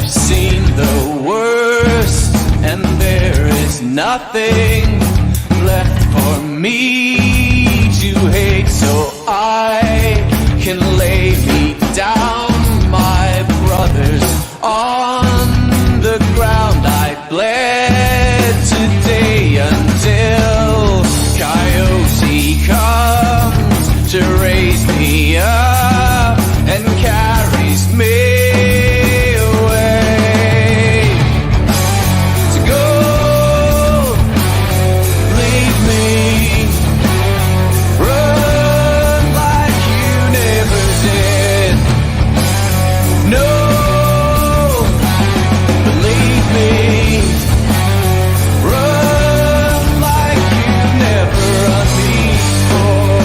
I've seen the worst, and there is nothing left for me to hate, so I can lay me down, my brothers, on the ground. I bled today until Coyote comes to raise me up and carries me away. So go, leave me, run like you never did. No, believe me, run like you never run before.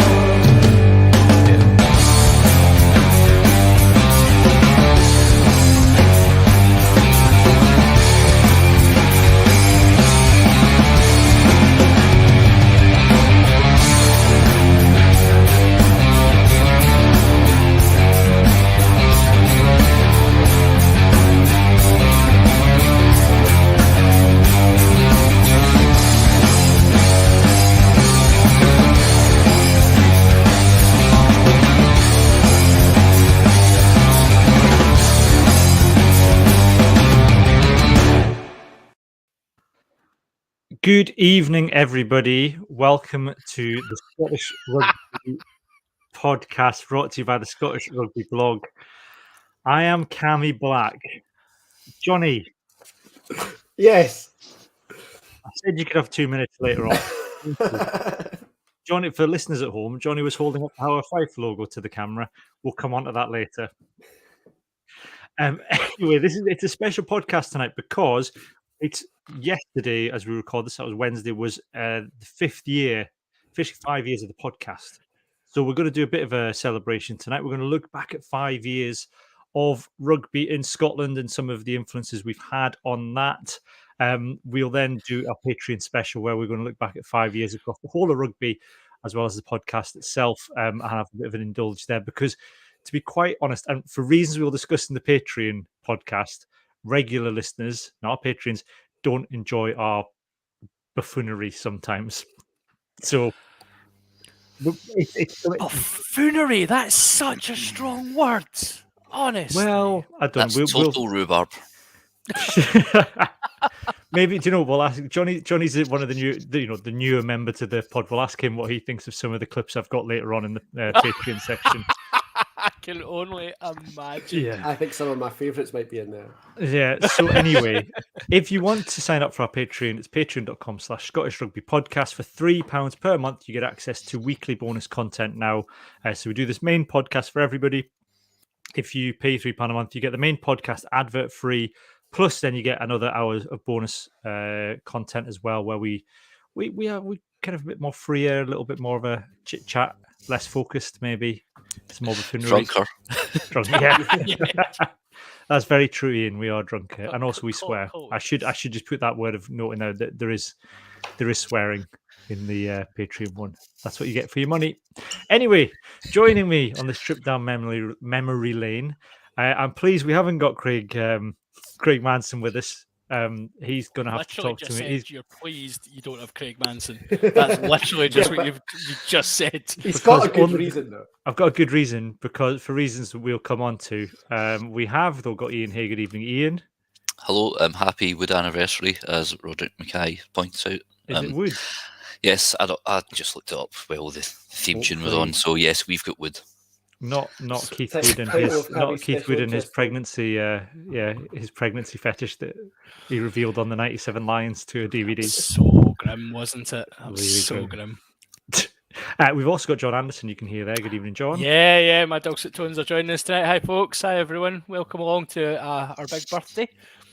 Good evening, everybody. Welcome to the Scottish Rugby podcast brought to you by the Scottish Rugby blog. I am Cammy Black. Johnny, Yes. I said you could have 2 minutes later on. Johnny, for listeners at home, Johnny was holding up the Howard Fife logo to the camera. We'll come on to that later. Anyway, it's a special podcast tonight because it's yesterday, as we record this, that was Wednesday, was the 5th year, officially 5 years of the podcast. So we're going to do a bit of a celebration tonight. We're going to look back at 5 years of rugby in Scotland and some of the influences we've had on that. We'll then do a Patreon special where we're going to look back at 5 years across the whole of rugby, as well as the podcast itself, and have a bit of an indulge there. Because, to be quite honest, and for reasons we'll discuss in the Patreon podcast, regular listeners, not our patrons, don't enjoy our buffoonery sometimes. So, buffoonery, that's such a strong word. Honestly. Well, I don't That's total rhubarb. Maybe, do you know, we'll ask Johnny. Johnny's one of the newer member to the pod. We'll ask him what he thinks of some of the clips I've got later on in the Patreon section. I can only imagine. Yeah. I think some of my favourites might be in there. Yeah. So anyway, if you want to sign up for our Patreon, it's patreon.com/Scottish Rugby Podcast. For £3 per month, you get access to weekly bonus content now. So we do this main podcast for everybody. If you pay £3 a month, you get the main podcast advert free. Plus, then you get another hour of bonus content as well, where we kind of a bit more freer, a little bit more of a chit chat, less focused, maybe. Some more buffoonery. Drunker, yeah. That's very true, Ian. We are drunker, and also we swear. I should just put that word of note in there that there is swearing in the Patreon one. That's what you get for your money. Anyway, joining me on this trip down memory lane, I'm pleased we haven't got Craig Manson with us. He's going to have to talk to me. You're pleased you don't have Craig Manson. That's literally just what you've just said. He's got a good reason, though. I've got a good reason, because for reasons that we'll come on to. We have, though, got Ian here. Good evening, Ian. Hello, happy Wood anniversary, as Roderick Mackay points out. Is it Wood? Yes, I just looked it up while the theme tune was on. So yes, we've got Wood. Not Keith Wood and his pregnancy. His pregnancy fetish that he revealed on the 97 Lions to a DVD. So grim, wasn't it? That was really so grim. We've also got John Anderson. You can hear there. Good evening, John. Yeah. My dulcet tones are joining us tonight. Hi, folks. Hi, everyone. Welcome along to our big birthday.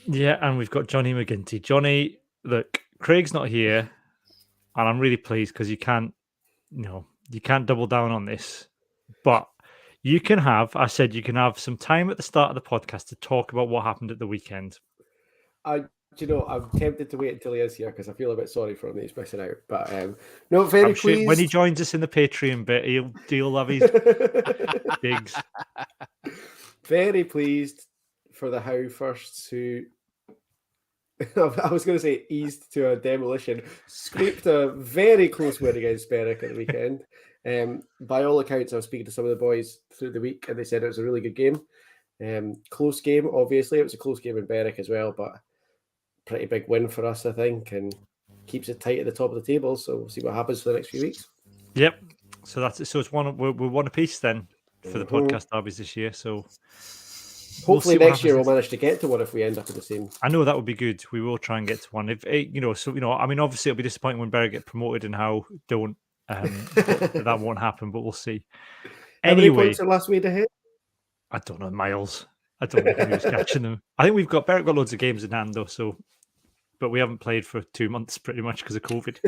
Yeah, and we've got Johnny McGinty. Johnny, look, Craig's not here, and I'm really pleased because you can't double down on this, but. You can have some time at the start of the podcast to talk about what happened at the weekend. I'm tempted to wait until he is here because I feel a bit sorry for him that he's missing out. But no, very pleased. Sure when he joins us in the Patreon bit, he'll have his digs. Very pleased for the How Firsts who, I was going to say eased to a demolition, scraped a very close win against Berwick at the weekend. By all accounts, I was speaking to some of the boys through the week and they said it was a really good game. Close game, obviously. It was a close game in Berwick as well, but pretty big win for us, I think, and keeps it tight at the top of the table. So we'll see what happens for the next few weeks. Yep. So that's it. So it's we're one apiece then for the podcast derbies this year. So hopefully we'll next year we'll manage to get to one if we end up in the same. I know that would be good. We will try and get to one. If I mean, obviously it'll be disappointing when Berwick get promoted and how don't. That won't happen, but we'll see. How many Anyway, points are last week ahead? I don't know, Miles. I don't know who's catching them. I think Berwick got loads of games in hand though, but we haven't played for 2 months pretty much because of COVID.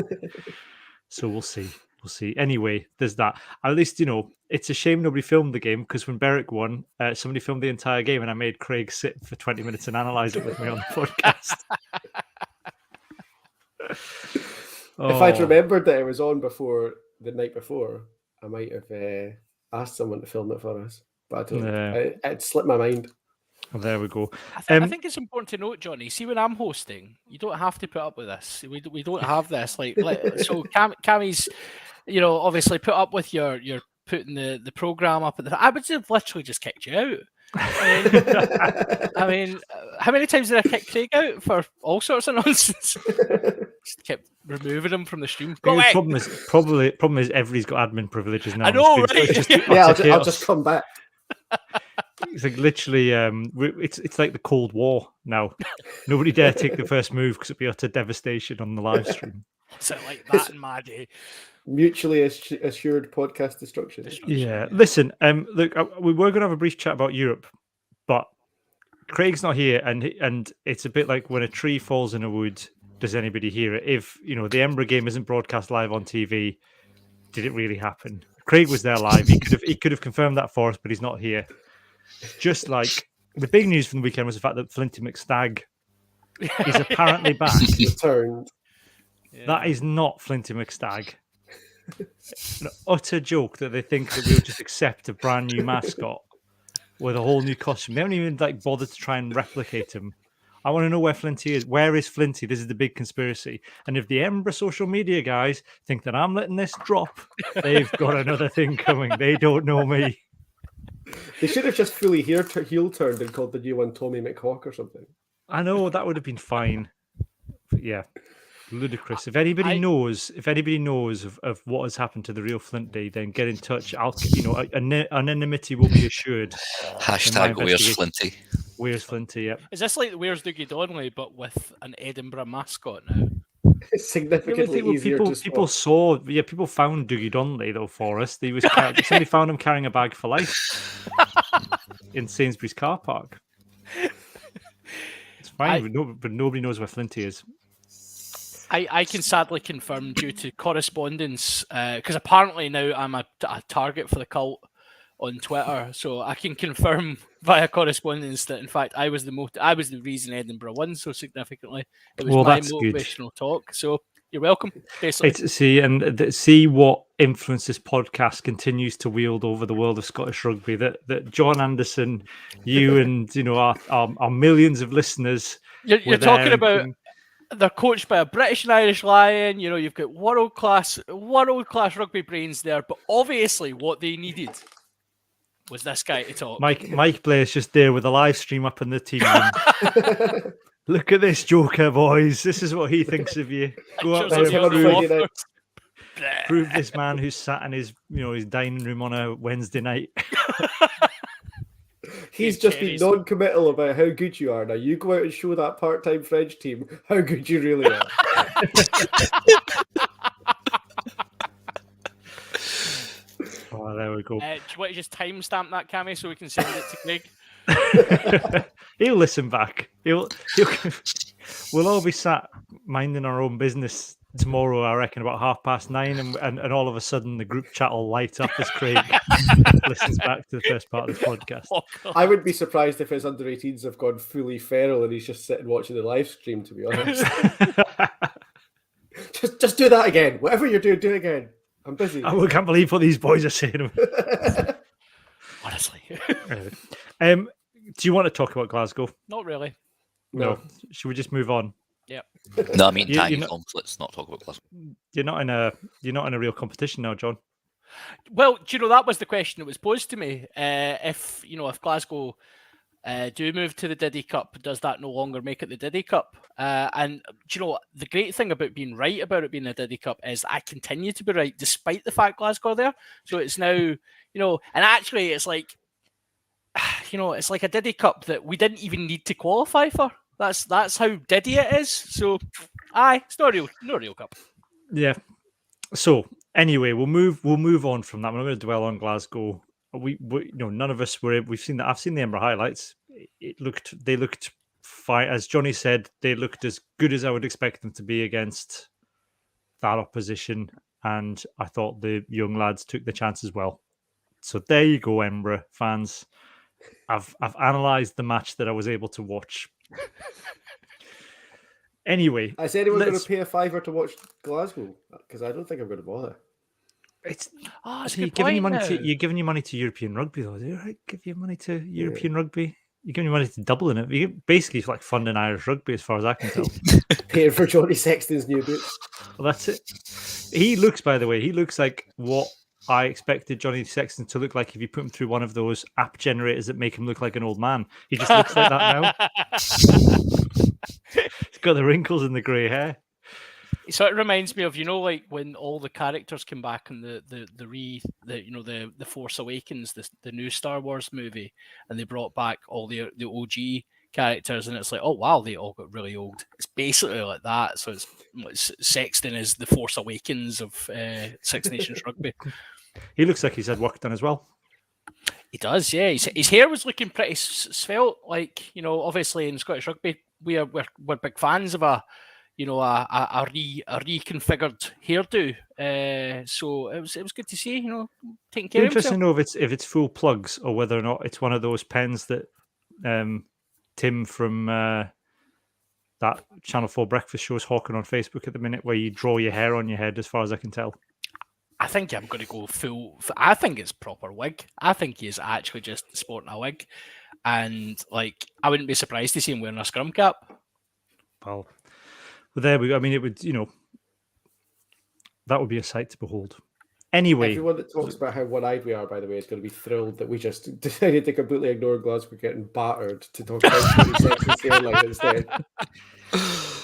So we'll see. We'll see. Anyway, there's that. At least, it's a shame nobody filmed the game because when Berwick won, somebody filmed the entire game and I made Craig sit for 20 minutes and analyse it with me on the podcast. If I'd remembered that it was on before the night before, I might have asked someone to film it for us. But I don't know. It slipped my mind. Well, there we go. I think it's important to note, Johnny. See, when I'm hosting, you don't have to put up with this. We don't have this. So Cammy's, obviously put up with your putting the program up at the. I would have literally just kicked you out. I mean, how many times did I kick Craig out for all sorts of nonsense? Just kept removing him from the stream. The problem is everybody's got admin privileges now. I know, right? I'll just come back. It's like literally, it's like the Cold War now. Nobody dare take the first move because it'd be utter devastation on the live stream. So like that in my day. Mutually assured podcast destruction. Yeah. Listen, look, we were going to have a brief chat about Europe, but Craig's not here, and it's a bit like when a tree falls in a wood. Does anybody hear it? If the Edinburgh game isn't broadcast live on TV, did it really happen? Craig was there live. He could have confirmed that for us, but he's not here. Just like the big news from the weekend was the fact that Flinty McStag is apparently back. Returned. Yeah. That is not Flinty McStag. An utter joke that they think that we'll just accept a brand new mascot with a whole new costume. They haven't even bothered to try and replicate him. I want to know where Flinty is. Where is Flinty? This is the big conspiracy. And if the Edinburgh social media guys think that I'm letting this drop, they've got another thing coming. They don't know me. They should have just fully heel turned and called the new one Tommy McHawk or something. I know that would have been fine. But yeah, ludicrous. If anybody knows of what has happened to the real Flinty, then get in touch. Anonymity will be assured. Hashtag where's Flinty? Where's Flinty? Yep. Is this like Where's Dougie Donnelly, but with an Edinburgh mascot now? It's significantly easier to spot. People found Dougie Donnelly though for us. Somebody found him carrying a bag for life in Sainsbury's car park. It's fine, but nobody knows where Flinty is. I can sadly confirm due to correspondence, because apparently now I'm a target for the cult on Twitter, so I can confirm via correspondence that in fact I was the reason Edinburgh won so significantly. It was my motivational talk. So you're welcome. Basically, see what influence this podcast continues to wield over the world of Scottish rugby. That John Anderson, you and our millions of listeners. You're talking about. They're coached by a British and Irish Lion. You've got world class rugby brains there, but obviously what they needed was this guy to talk. Mike Blair's just there with a live stream up in the team room. Look at this joker, boys. This is what he thinks of you. Go out there and prove this man who's sat in his dining room on a Wednesday night. He's just been non-committal about how good you are. Now you go out and show that part-time French team how good you really are. Oh, there we go. Do you want to just timestamp that, Cammy, so we can send it to Craig? He'll listen back. We'll all be sat minding our own business tomorrow, I reckon, about 9:30, and all of a sudden the group chat will light up as Craig listens back to the first part of this podcast. I wouldn't be surprised if his under-18s have gone fully feral and he's just sitting watching the live stream, to be honest. just do that again. Whatever you're doing, do it again. I'm busy. I can't believe what these boys are saying. Honestly. Do you want to talk about Glasgow? Not really. No. Should we just move on? No, I mean, You- tag you're not- comps. Let's not talk about Glasgow. You're not in a real competition now, John. Well, do you know, that was the question that was posed to me. If Glasgow do move to the Diddy Cup, does that no longer make it the Diddy Cup? And do you know, the great thing about being right about it being a Diddy Cup is I continue to be right despite the fact Glasgow are there. So it's now, and actually it's like, it's like a Diddy Cup that we didn't even need to qualify for. That's how Diddy it is. So, it's not a real cup. Yeah. So anyway, we'll move on from that. We're not going to dwell on Glasgow. We none of us were. We've seen that. I've seen the Ember highlights. They looked fine. As Johnny said, they looked as good as I would expect them to be against that opposition. And I thought the young lads took the chance as well. So there you go, Ember fans. I've analysed the match that I was able to watch. Anyway, Is anyone going let's- to pay a $5 to watch Glasgow? Because I don't think I'm going to bother. it's That's a you're good giving point you're giving your money to European rugby though. Do you right? Give your money to European rugby. You're giving your money to Dublin. Basically, it's like funding Irish rugby, as far as I can tell. Paying for Johnny Sexton's new boots. Well, that's it. He looks like what I expected Johnny Sexton to look like if you put him through one of those app generators that make him look like an old man. He just looks like that now. He's got the wrinkles and the grey hair. So it reminds me of, like when all the characters came back in the Force Awakens, the new Star Wars movie, and they brought back all the OG characters, and it's like, oh wow, they all got really old. It's basically like that. So it's Sexton is the Force Awakens of Six Nations rugby. He looks like he's had work done as well. He does, yeah. His hair was looking pretty svelte. Like, obviously in Scottish rugby, we're big fans of a reconfigured hairdo. So it was good to see, taking care of himself. Interesting to know if it's full plugs or whether or not it's one of those pens that Tim from that Channel 4 breakfast show is hawking on Facebook at the minute, where you draw your hair on your head, as far as I can tell. I think I'm going to go full. I think it's proper wig. I think he is actually just sporting a wig. And, like, I wouldn't be surprised to see him wearing a scrum cap. Well, there we go. I mean, it would, that would be a sight to behold. Anyway, Everyone that talks about how one-eyed we are, by the way, is going to be thrilled that we just decided to completely ignore Glasgow getting battered to talk about Johnny Sexton's hairline instead.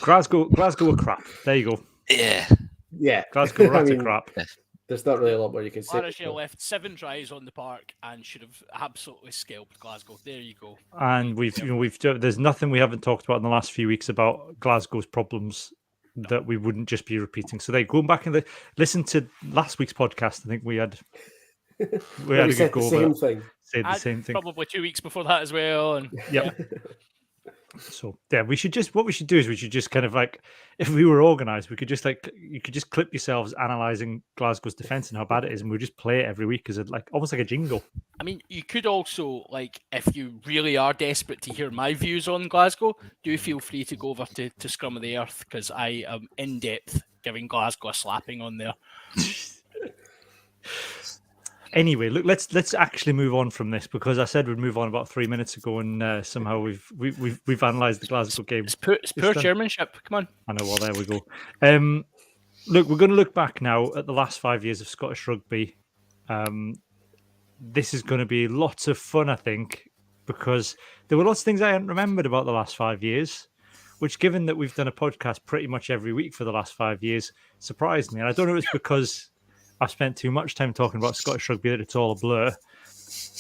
Glasgow were crap. There you go. Yeah. Yeah. Glasgow were I utter mean, crap. There's not really a lot more you can say. Lancashire left 7 tries on the park and should have absolutely scalped Glasgow. There you go. And there's nothing we haven't talked about in the last few weeks about Glasgow's problems that we wouldn't just be repeating. So going back and listen to last week's podcast. I think we had a good go over it. Said the same thing. Probably 2 weeks before that as well. And Yep. So yeah, what we should do is we should just kind of like, if we were organised, we could just you could just clip yourselves analysing Glasgow's defence and how bad it is, and we'll just play it every week as almost like a jingle. I mean, you could also, like, if you really are desperate to hear my views on Glasgow, do feel free to go over to Scrum of the Earth, because I am in depth giving Glasgow a slapping on there. Anyway, look, let's actually move on from this, because I said we'd move on about 3 minutes ago, and somehow we've analysed the Glasgow game. It's poor chairmanship. Come on. I know. Well, there we go. Look, we're going to look back now at the last 5 years of Scottish rugby. This is going to be lots of fun, I think, because there were lots of things I hadn't remembered about the last 5 years, which, given that we've done a podcast pretty much every week for the last 5 years, surprised me. And I don't know if it's because I've spent too much time talking about Scottish rugby that it's all a blur,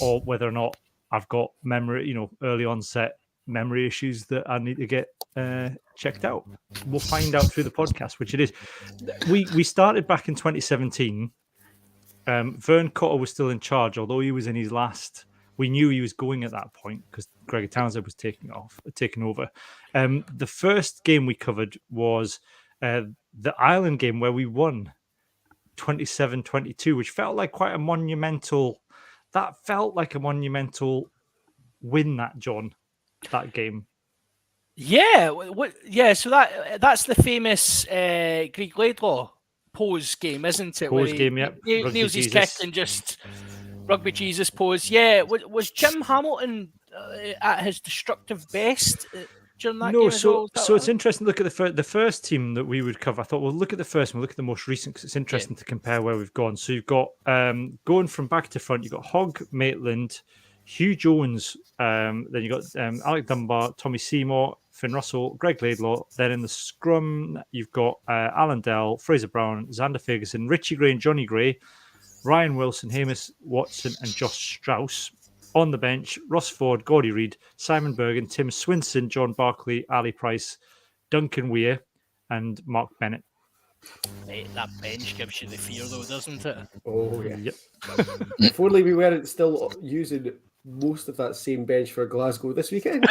or whether or not I've got memory, early onset memory issues that I need to get checked out. We'll find out through the podcast, which it is. We started back in 2017. Vern Cotter was still in charge, although he was in his last. We knew he was going at that point because Gregor Townsend was taking over. The first game we covered was the Ireland game, where we won 27-22, which felt like quite a monumental. That felt like a monumental win. That game. Yeah, yeah. So that's the famous Greig Laidlaw pose game, isn't it? Pose game, yeah. Nails his kick and just rugby Jesus pose. Yeah, was Jim Hamilton at his destructive best during that No, game as well? so it's interesting to look at the first team that we would cover. I thought we'll look at the first one, we'll look at the most recent because it's interesting to compare where we've gone. So you've got going from back to front, you've got Hogg, Maitland, Hugh Jones, then you've got Alec Dunbar, Tommy Seymour, Finn Russell, Greg Laidlaw. Then in the scrum, you've got Alan Dell, Fraser Brown, Xander Ferguson, Richie Gray and Johnny Gray, Ryan Wilson, Hamish Watson, and Josh Strauss. On the bench, Ross Ford, Gordy Reid, Simon Bergen, Tim Swinson, John Barkley, Ali Price, Duncan Weir, and Mark Bennett. That bench gives you the fear, though, doesn't it? Oh, yeah. Yep. If only we weren't still using most of that same bench for Glasgow this weekend.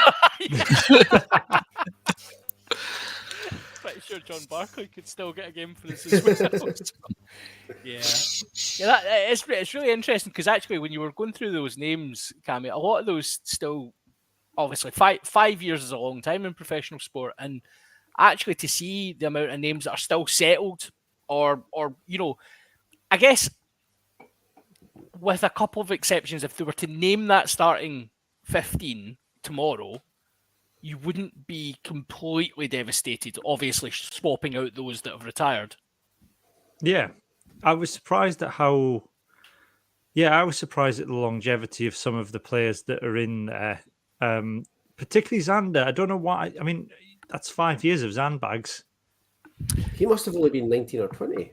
Pretty sure John Barkley could still get a game for us as well. It's really interesting because actually when you were going through those names, Cammy, a lot of those still, obviously, 5 years is a long time in professional sport, and actually to see the amount of names that are still settled, or I guess with a couple of exceptions, if they were to name that starting 15 tomorrow, you wouldn't be completely devastated, obviously swapping out those that have retired. Yeah. I was surprised at how... Yeah, I was surprised at the longevity of some of the players that are in there. Particularly Xander. I don't know why. I mean, that's 5 years of Zandbags. He must have only been 19 or 20.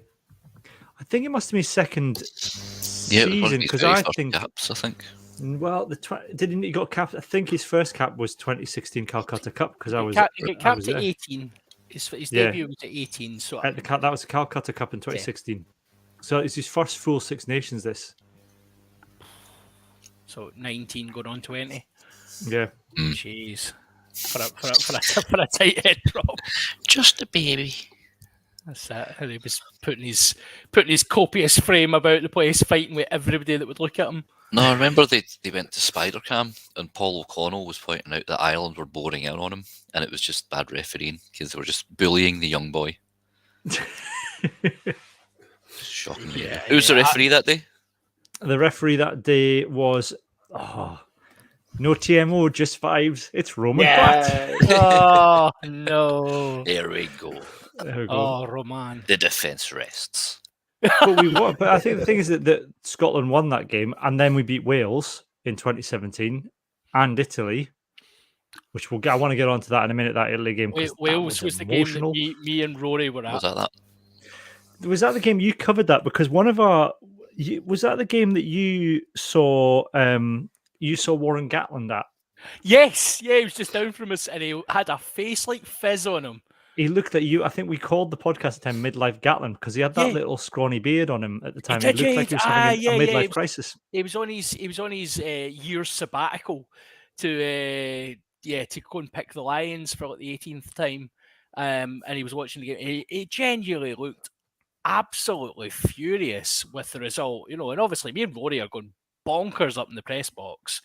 I think it must have been second season because I think... Caps, I think. Well, didn't he got capped? I think his first cap was 2016 Calcutta Cup because I was. He got capped at 18. His debut was at 18. So at that was the Calcutta Cup in 2016. Yeah. So it's his first full Six Nations. This. So 19 going on 20. Yeah. Jeez. For a tight head drop. Just a baby. That's that. He was putting his copious frame about the place, fighting with everybody that would look at him. No, I remember they went to Spider-Cam and Paul O'Connell was pointing out that Ireland were boring in on him and it was just bad refereeing because they were just bullying the young boy. Shocking. Yeah, who was the referee that day? The referee that day was no TMO, just vibes. It's Roman Platt. Oh no! There we go. Oh, Roman. The defence rests. But we won. But I think the thing is that Scotland won that game, and then we beat Wales in 2017 and Italy, which we'll get. I want to get onto that in a minute. That Italy game. Wales was the game that me and Rory were at. Was that? Was that the game you covered? That because one of our was that the game that you saw? You saw Warren Gatland at? Yes, yeah. He was just down from us, and he had a face like fizz on him. He looked at you. I think we called the podcast at the time Midlife Gatland because he had that little scrawny beard on him at the time. He looked like he was having a midlife crisis. He was on his year's sabbatical to go and pick the Lions for like the 18th time, and he was watching the game. He genuinely looked absolutely furious with the result, and obviously me and Rory are going bonkers up in the press box,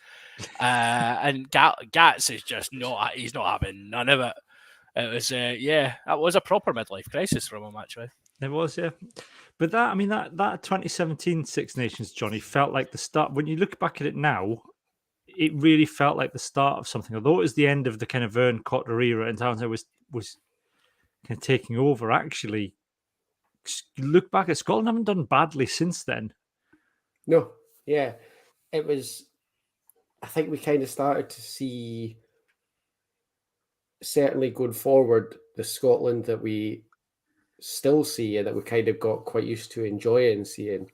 and Gats is just he's not having none of it. It was, that was a proper midlife crisis from him, actually. It was, yeah. But that 2017 Six Nations, Johnny, felt like the start. When you look back at it now, it really felt like the start of something. Although it was the end of the kind of Vern Cotter era and Townsend was kind of taking over, actually, look back at Scotland haven't done badly since then. No, yeah. It was, I think we kind of started to see, certainly going forward, the Scotland that we still see and that we kind of got quite used to enjoying seeing,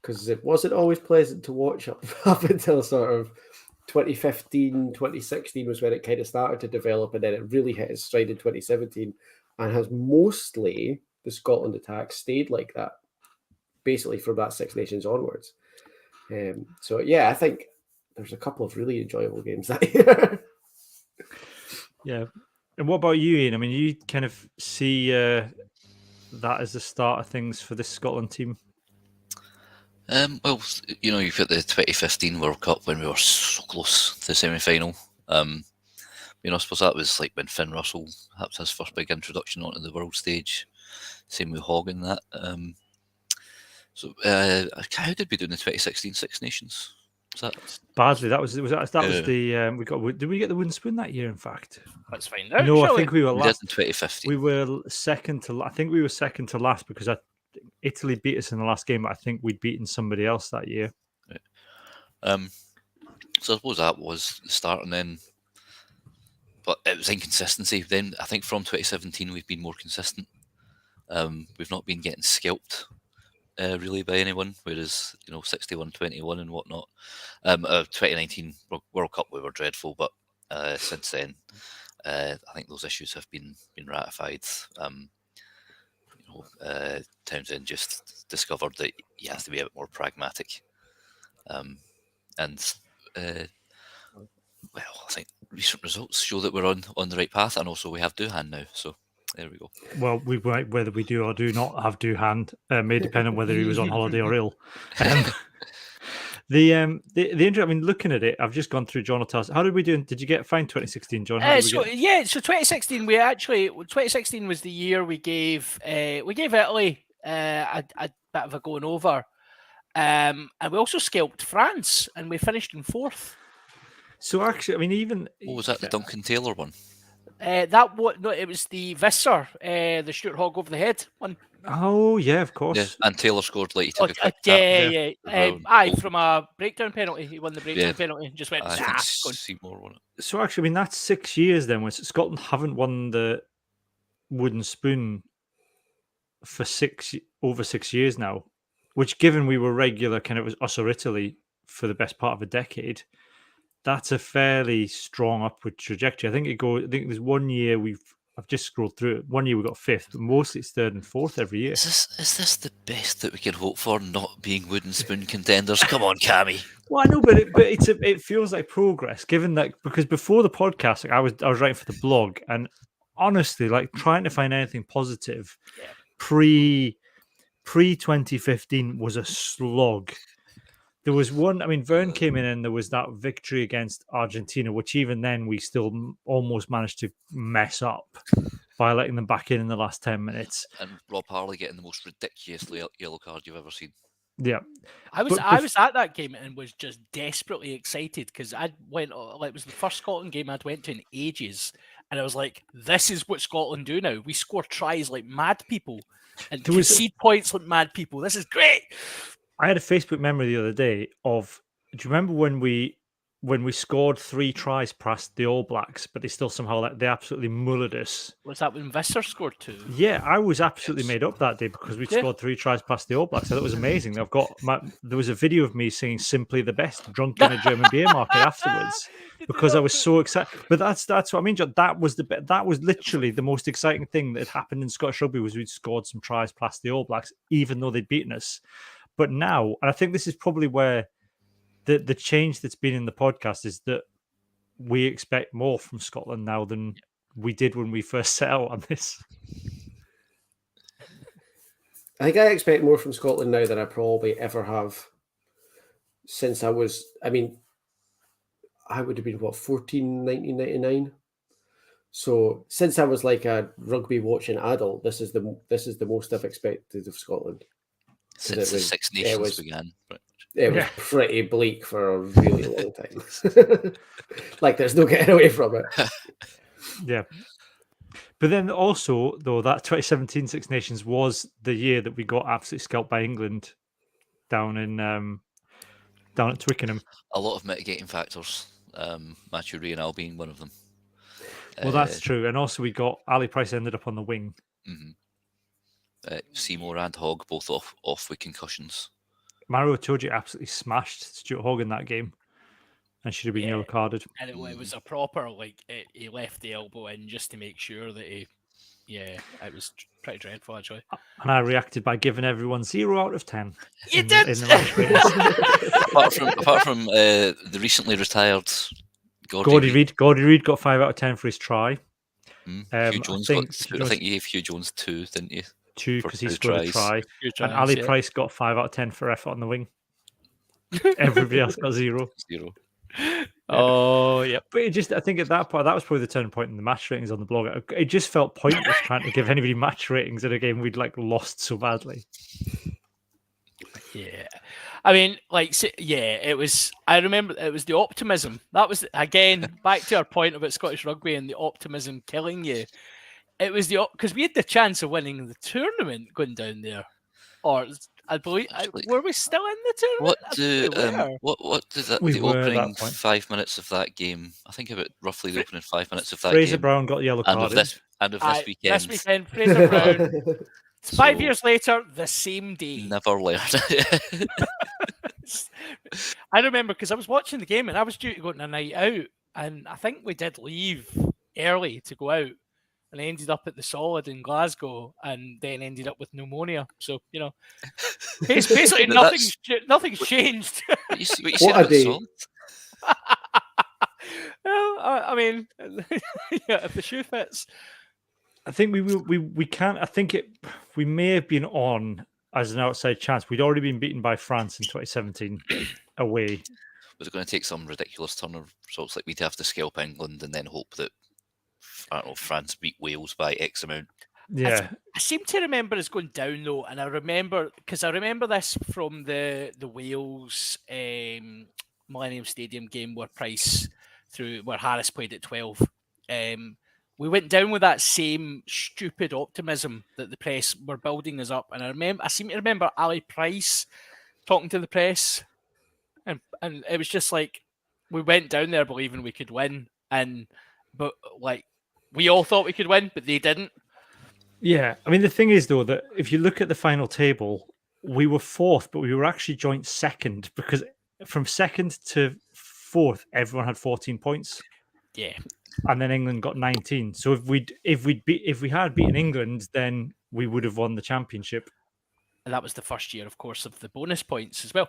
because it wasn't always pleasant to watch up until sort of 2015, 2016 was when it kind of started to develop, and then it really hit its stride in 2017 and has mostly, the Scotland attack stayed like that, basically from that Six Nations onwards. So, yeah, I think there's a couple of really enjoyable games that year. Yeah. And what about you, Ian? I mean, you kind of see that as the start of things for this Scotland team? Well, you've got the 2015 World Cup when we were so close to the semi-final. I suppose that was like when Finn Russell had his first big introduction onto the world stage. Same with Hogg in that. So how did we do in the 2016 Six Nations? Was that? Badly. That was the we got. Did we get the wooden spoon that year? In fact, Let's find out. no. shall I think we were We did last. in 2015. We were second to. I think we were second to last because Italy beat us in the last game. But I think we'd beaten somebody else that year. So I suppose that was the start, and then, but it was inconsistency. Then I think from 2017 we've been more consistent. We've not been getting scalped really by anyone, whereas 61-21 and whatnot. 2019 World Cup we were dreadful, but since then I think those issues have been ratified. Townsend just discovered that he has to be a bit more pragmatic, and I think recent results show that we're on the right path, and also we have Doohan now, so there we go. Well, whether we do or do not have Doohan may depend on whether he was on holiday or ill. The I mean, looking at it, I've just gone through John O'Tars. How did we do? Did you get fined 2016, John? So 2016 2016 was the year we gave Italy a bit of a going over, and we also scalped France, and we finished in 4th. So actually, I mean, even What was that? The Duncan Taylor one? It was the Visser, the Stuart Hogg over the head one. Oh yeah, of course. Yeah, and Taylor scored like he took a quick tap. From a breakdown penalty, he won the breakdown penalty and just went. I think Seymour won it. So actually, I mean, that's 6 years then. When Scotland haven't won the wooden spoon for over 6 years now, which, given we were regular, kind of was us or Italy for the best part of a decade, that's a fairly strong upward trajectory. I think there's 1 year I've just scrolled through it. 1 year we got 5th, but mostly it's 3rd and 4th every year. Is this the best that we can hope for? Not being wooden spoon contenders. Come on, Cammy. Well, I know, but it feels like progress, given that, because before the podcast, like I was writing for the blog, and honestly, like trying to find anything positive pre 2015 was a slog. There was one, I mean, Vern came in and there was that victory against Argentina, which even then we still almost managed to mess up by letting them back in the last 10 minutes. And Rob Harley getting the most ridiculous yellow card you've ever seen. Yeah. I was at that game and was just desperately excited because it was the first Scotland game I'd went to in ages. And I was like, this is what Scotland do now. We score tries like mad people and concede points like mad people. This is great. I had a Facebook memory the other day of, do you remember when we scored 3 tries past the All Blacks, but they still somehow they absolutely mullered us? Was that when Visser scored 2? Yeah, I was absolutely made up that day because we scored 3 tries past the All Blacks. I thought it was amazing. There was a video of me singing "Simply the Best" drunk in a German beer market afterwards because I was so excited. But that's what I mean, John. That was literally the most exciting thing that had happened in Scottish rugby was we'd scored some tries past the All Blacks, even though they'd beaten us. But now, and I think this is probably where the change that's been in the podcast is that we expect more from Scotland now than we did when we first set out on this. I think I expect more from Scotland now than I probably ever have since I would have been, 14, 1999? So since I was like a rugby watching adult, this is the most I've expected of Scotland. Since the Six Nations began. It was pretty bleak for a really long time. Like there's no getting away from it. Yeah. But then also, though, that 2017 Six Nations was the year that we got absolutely scalped by England down at Twickenham. A lot of mitigating factors. Matthew Reynal being one of them. Well, that's true. And also we got Ali Price ended up on the wing. Mm-hmm. Seymour and Hogg both off with concussions. Mario Itoje absolutely smashed Stuart Hogg in that game and should have been yellow carded. And it was a proper, he left the elbow in just to make sure that it was pretty dreadful, actually. And I reacted by giving everyone 0 out of 10. You did! In the match ratings. apart from the recently retired Gordy Reid. Gordy Reid got 5 out of 10 for his try. Hugh Jones I think you gave Hugh Jones 2, didn't you? 2 because he scored a try. And tries, Ali Price got 5 out of 10 for effort on the wing. Everybody else got 0. 0. Oh, yeah. But I think at that point, that was probably the turning point in the match ratings on the blog. It just felt pointless trying to give anybody match ratings in a game we'd lost so badly. Yeah. I mean, like, yeah, it was. I remember it was the optimism. That was again back to our point about Scottish rugby and the optimism killing you. It was because we had the chance of winning the tournament going down there, or I believe Actually, were we still in the tournament? What do what did We the were at opening that point. 5 minutes of that game? I think about roughly the opening 5 minutes of that Fraser game, Brown got the yellow and card. of this weekend, This weekend, Fraser Brown. 5 So- years later, the same day. never learned. I remember because I was watching the game and I was due to go on a night out, and I think we did leave early to go out, and I ended up at the Solid in Glasgow, and then ended up with pneumonia. So it's basically But nothing's changed. what you What said a about day. Sol? Well, I mean, yeah, if the shoe fits. I think we can't. I think we may have been on as an outside chance. We'd already been beaten by France in 2017 away. Was it going to take some ridiculous turn of results, like we'd have to scalp England and then hope that, I don't know, France beat Wales by X amount? Yeah, I seem to remember us going down though, and I remember this from the Wales Millennium Stadium game where Harris played at 12. We went down with that same stupid optimism that the press were building us up, and I seem to remember Ali Price talking to the press, and it was just like we went down there believing we could win, but like we all thought we could win, but they didn't. yeah. I mean, the thing is though that if you look at the final table, we were fourth, but we were actually joint second because from second to fourth, everyone had 14 points. Yeah. And then England got 19. So if we had beaten England, then we would have won the championship. And that was the first year, of course, of the bonus points as well.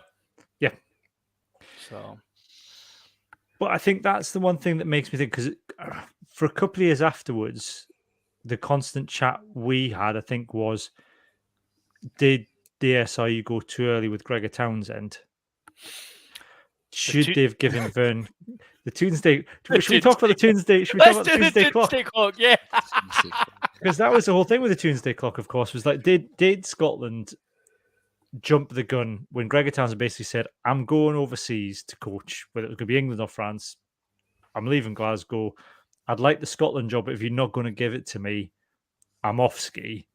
Yeah. So, but I think that's the one thing that makes me think, because for a couple of years afterwards, the constant chat we had, I think, was, did the SRU go too early with Gregor Townsend? Should they have given Vern the Tuesday? Should we talk about the Tuesday? Should we talk about the Tuesday clock? Yeah. Because that was the whole thing with the Tuesday clock, of course, was like, did Scotland jump the gun when Gregor Townsend basically said, I'm going overseas to coach, whether it was going to be England or France. I'm leaving Glasgow. I'd like the Scotland job, but if you're not going to give it to me, I'm off ski.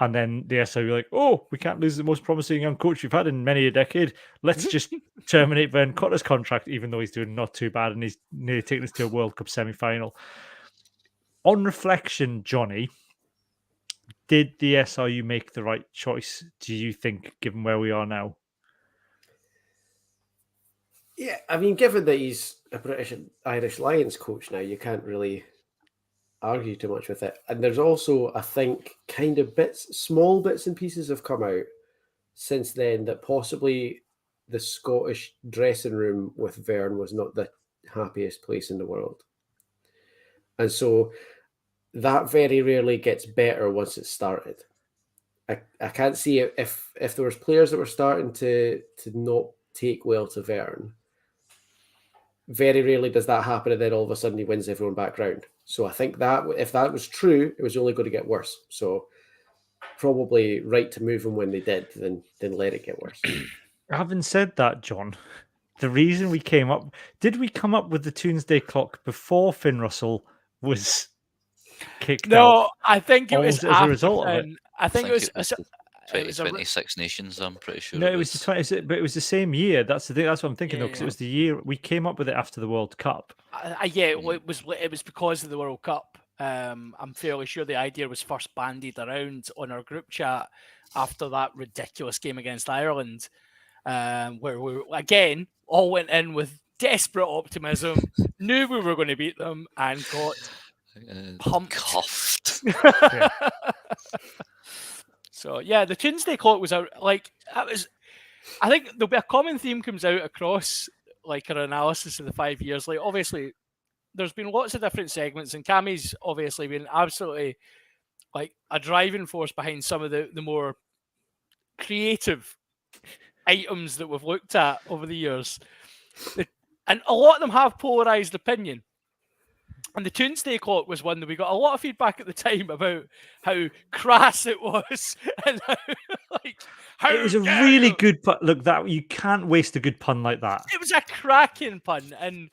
And then the SRU were like, oh, we can't lose the most promising young coach we've had in many a decade. Let's just terminate Vern Cotter's contract, even though he's doing not too bad and he's nearly taken us to a World Cup semi-final. On reflection, Johnny, did the SRU make the right choice, do you think, given where we are now? Yeah, I mean, given that he's a British and Irish Lions coach now, you can't really argue too much with it. And there's also, I think, kind of small bits and pieces have come out since then that possibly the Scottish dressing room with Vern was not the happiest place in the world. And so that very rarely gets better once it's started. I can't see it if there was players that were starting to not take well to Vern. Very rarely does that happen, and then all of a sudden he wins everyone back round. So I think that if that was true, it was only going to get worse. So probably right to move him when they did, then let it get worse. Having said that, John, the reason we came up, did we come up with the Tuesday clock before Finn Russell was kicked out? No, I think it Or was was it as a result of it? I think it was. the It was a 2026 nations, I'm pretty sure. No, it was the 20, but it was the same year. That's the thing. That's what I'm thinking though, because Yeah. it was the year we came up with it after the World Cup. Yeah, well, it was because of the World Cup. I'm fairly sure the idea was first bandied around on our group chat after that ridiculous game against Ireland, where we again all went in with desperate optimism, knew we were going to beat them, and got pumped. Cuffed. Yeah. So yeah, the Tuesday clock was out. Like that was, I think there'll be a common theme comes out across like our analysis of the 5 years. Like obviously, there's been lots of different segments, and Cammy's obviously been absolutely like a driving force behind some of the more creative items that we've looked at over the years. And a lot of them have polarized opinion. And the Tuesday clock was one that we got a lot of feedback at the time about how crass it was and how It was a dare really you. good pun. Look, that you can't waste a good pun like that. It was a cracking pun. And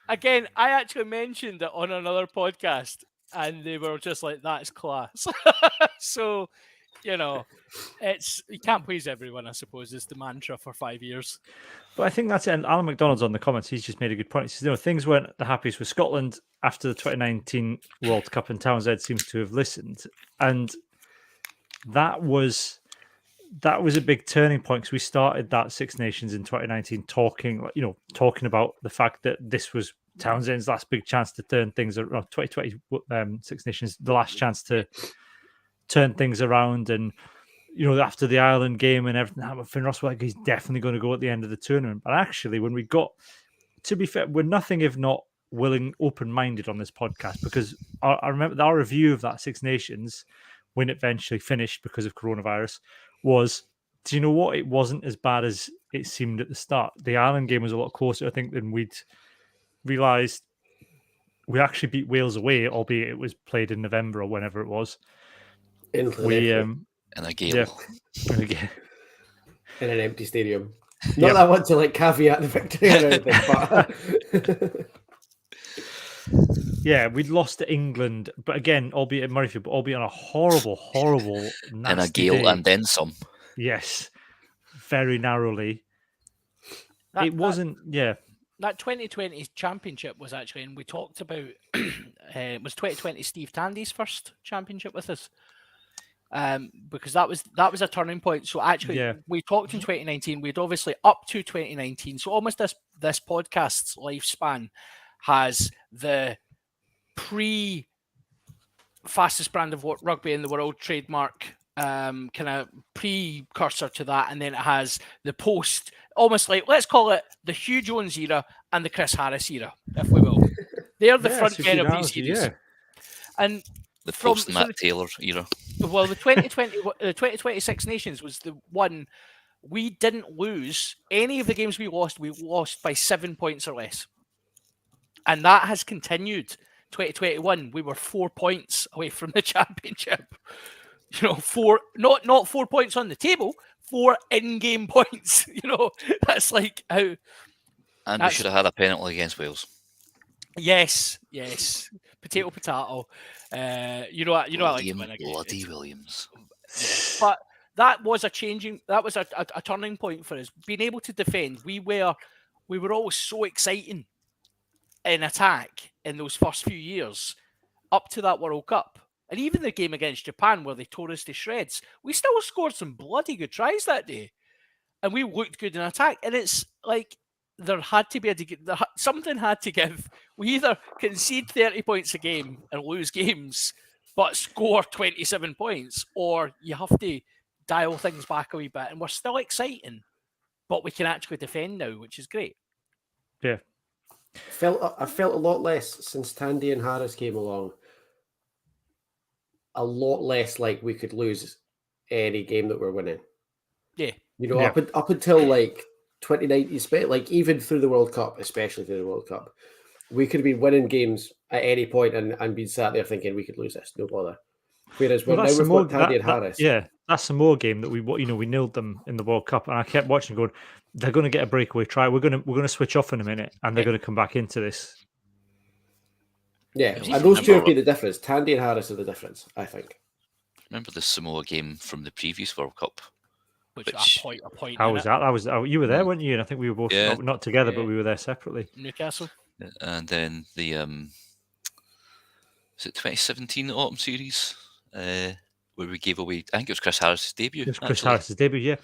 again, I actually mentioned it on another podcast and they were just like, that's class. So, it's you can't please everyone, I suppose, is the mantra for 5 years. But I think that's it. And Alan McDonald's on the comments. He's just made a good point. He says, things weren't the happiest with Scotland after the 2019 World Cup, and Townsend seems to have listened. And that was a big turning point because we started that Six Nations in 2019 talking about the fact that this was Townsend's last big chance to turn things around. 2020 Six Nations, the last chance to turn things around. And after the Ireland game and everything, Finn Ross was like, he's definitely going to go at the end of the tournament. But actually, when we got, to be fair, we're nothing if not willing, open-minded on this podcast, because I remember our review of that Six Nations when it eventually finished because of coronavirus was, do you know what? It wasn't as bad as it seemed at the start. The Ireland game was a lot closer, I think, than we'd realised. We actually beat Wales away, albeit it was played in November or whenever it was. In a gale. Yeah. In an empty stadium. Not that I want to caveat the victory or anything, but yeah, we'd lost to England, but again, albeit at Murrayfield, but albeit on a horrible, nasty in a gale day. and then some. Yes, very narrowly. That 2020 championship was actually, and we talked about it was 2020 Steve Tandy's first championship with us. Because that was a turning point. So actually, we talked in 2019. We'd obviously up to 2019. So almost this podcast's lifespan has the fastest brand of rugby in the world trademark, kind of precursor to that, and then it has the post, almost like, let's call it the Hugh Jones era and the Chris Harris era, if we will. They're the front men of these series. Yeah. And the post Matt Taylor era. Well, the 2020 Six Nations was the one we didn't lose. Any of the games we lost by 7 points or less. And that has continued. 2021, we were 4 points away from the championship. 4, not 4 points on the table, 4 in-game points. That's like how. And we should have had a penalty against Wales. Yes. Potato. I like to win a game. Bloody Williams. But that was a turning point for us. Being able to defend, we were always so exciting in attack in those first few years up to that World Cup. And even the game against Japan where they tore us to shreds, we still scored some bloody good tries that day. And we looked good in attack. And it's like there had to be something had to give. We either concede 30 points a game and lose games, but score 27 points, or you have to dial things back a wee bit. And we're still exciting, but we can actually defend now, which is great. Yeah. I felt a lot less since Tandy and Harris came along. A lot less like we could lose any game that we're winning. Yeah. Up until 2019, even through the World Cup, especially through the World Cup, we could have been winning games at any point and been sat there thinking we could lose this, no bother. Whereas now we've got Tandy and Harris. That Samoa game that we nilled them in the World Cup, and I kept watching, going, they're going to get a breakaway try. We're going to switch off in a minute, and they're going to come back into this. Yeah, and those two have been the difference. Tandy and Harris are the difference, I think. Remember the Samoa game from the previous World Cup? Which a point. How was that? You were there, weren't you? And I think we were both not together, but we were there separately. Newcastle. And then the was it 2017 Autumn Series where we gave away? I think it was Chris Harris' debut. It was Chris Harris' debut, yeah.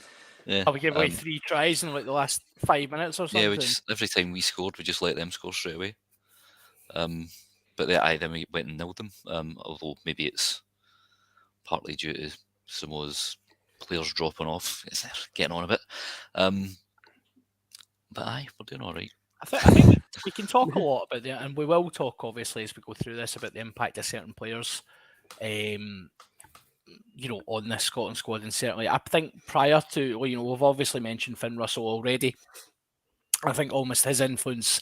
Yeah. We gave away 3 tries in the last 5 minutes or something. Yeah, every time we scored, we just let them score straight away. But then we went and nilled them. Although maybe it's partly due to Samoa's players dropping off, getting on a bit. But we're doing all right. I think we can talk a lot about that, and we will talk obviously as we go through this about the impact of certain players, on this Scotland squad. And certainly, I think prior to, we've obviously mentioned Finn Russell already. I think almost his influence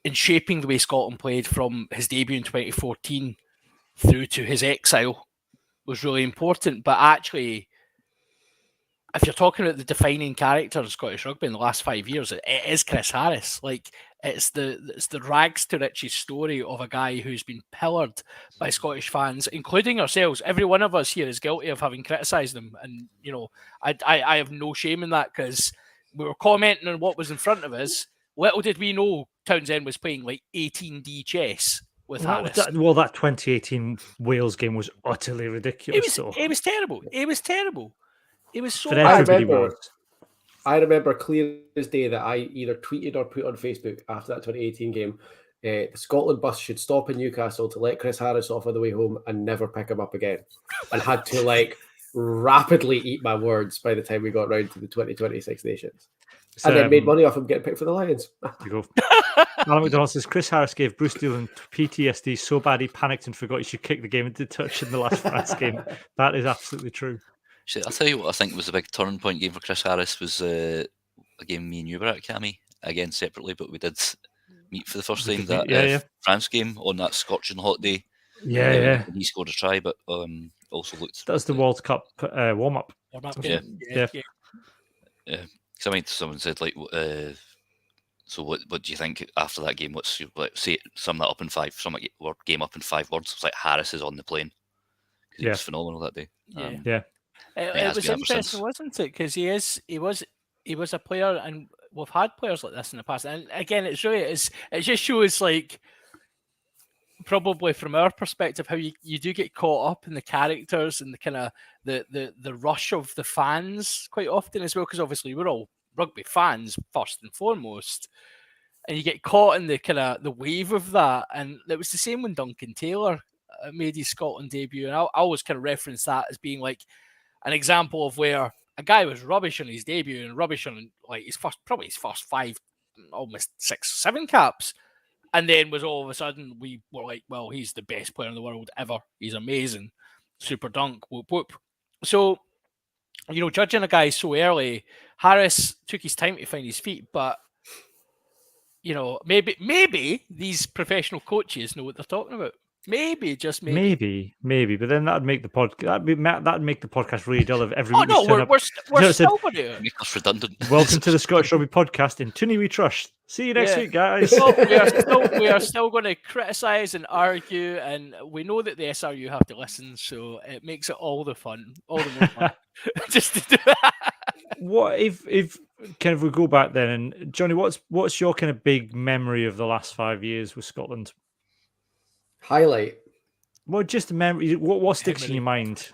in shaping the way Scotland played from his debut in 2014 through to his exile was really important. But actually, if you're talking about the defining character in Scottish rugby in the last 5 years, it is Chris Harris. Like, it's the rags to riches story of a guy who's been pillared by Scottish fans, including ourselves. Every one of us here is guilty of having criticised him, and I have no shame in that, because we were commenting on what was in front of us. Little did we know Townsend was playing like 18D chess with Harris. That 2018 Wales game was utterly ridiculous. It was terrible. It was terrible. It was so For bad. everybody was. I remember clear as day that I either tweeted or put on Facebook after that 2018 game, the Scotland bus should stop in Newcastle to let Chris Harris off on the way home and never pick him up again. And had to like rapidly eat my words by the time we got round to the 2026 Nations. And then made money off him getting picked for the Lions. You go. Alan McDonald says Chris Harris gave Bruce Dillon PTSD so bad he panicked and forgot he should kick the game into touch in the last France game. That is absolutely true. I'll tell you what I think was a big turning point game for Chris Harris was a game me and you were at, Cammy, again separately, but we did meet for the first time, that France game on that scorching hot day. Yeah. He scored a try, but also looked... That's the World Cup warm-up. Yeah. Yeah. Because I mean, someone said, like, so what do you think after that game? What's your, like, sum that up in five, sum a game up in 5 words. It's like Harris is on the plane. He was phenomenal that day. It was interesting, wasn't it? Because he was a player, and we've had players like this in the past. And again, it just shows, like, probably from our perspective, how you do get caught up in the characters and the kind of the rush of the fans quite often as well, because obviously we're all rugby fans first and foremost, and you get caught in the kind of the wave of that. And it was the same when Duncan Taylor made his Scotland debut, and I always kind of reference that as being like an example of where a guy was rubbish on his debut and rubbish on like his first 5, almost 6, 7 caps. And then was all of a sudden, we were like, well, he's the best player in the world ever. He's amazing. Super dunk, whoop, whoop. So, judging a guy so early, Harris took his time to find his feet, but, maybe these professional coaches know what they're talking about. Maybe, just maybe. Maybe, but then that'd make the podcast really dull if every week. Oh no, we're still going to make us redundant. Welcome to the Scottish Rugby Podcast. In Tooney we trust. See you next week, guys. We are still going to criticise and argue, and we know that the SRU have to listen, so it makes it all the more fun. Just to do that. What if kind of we go back then, and Johnny, what's your kind of big memory of the last 5 years with Scotland? Highlight. Well, just a memory. What sticks in your mind?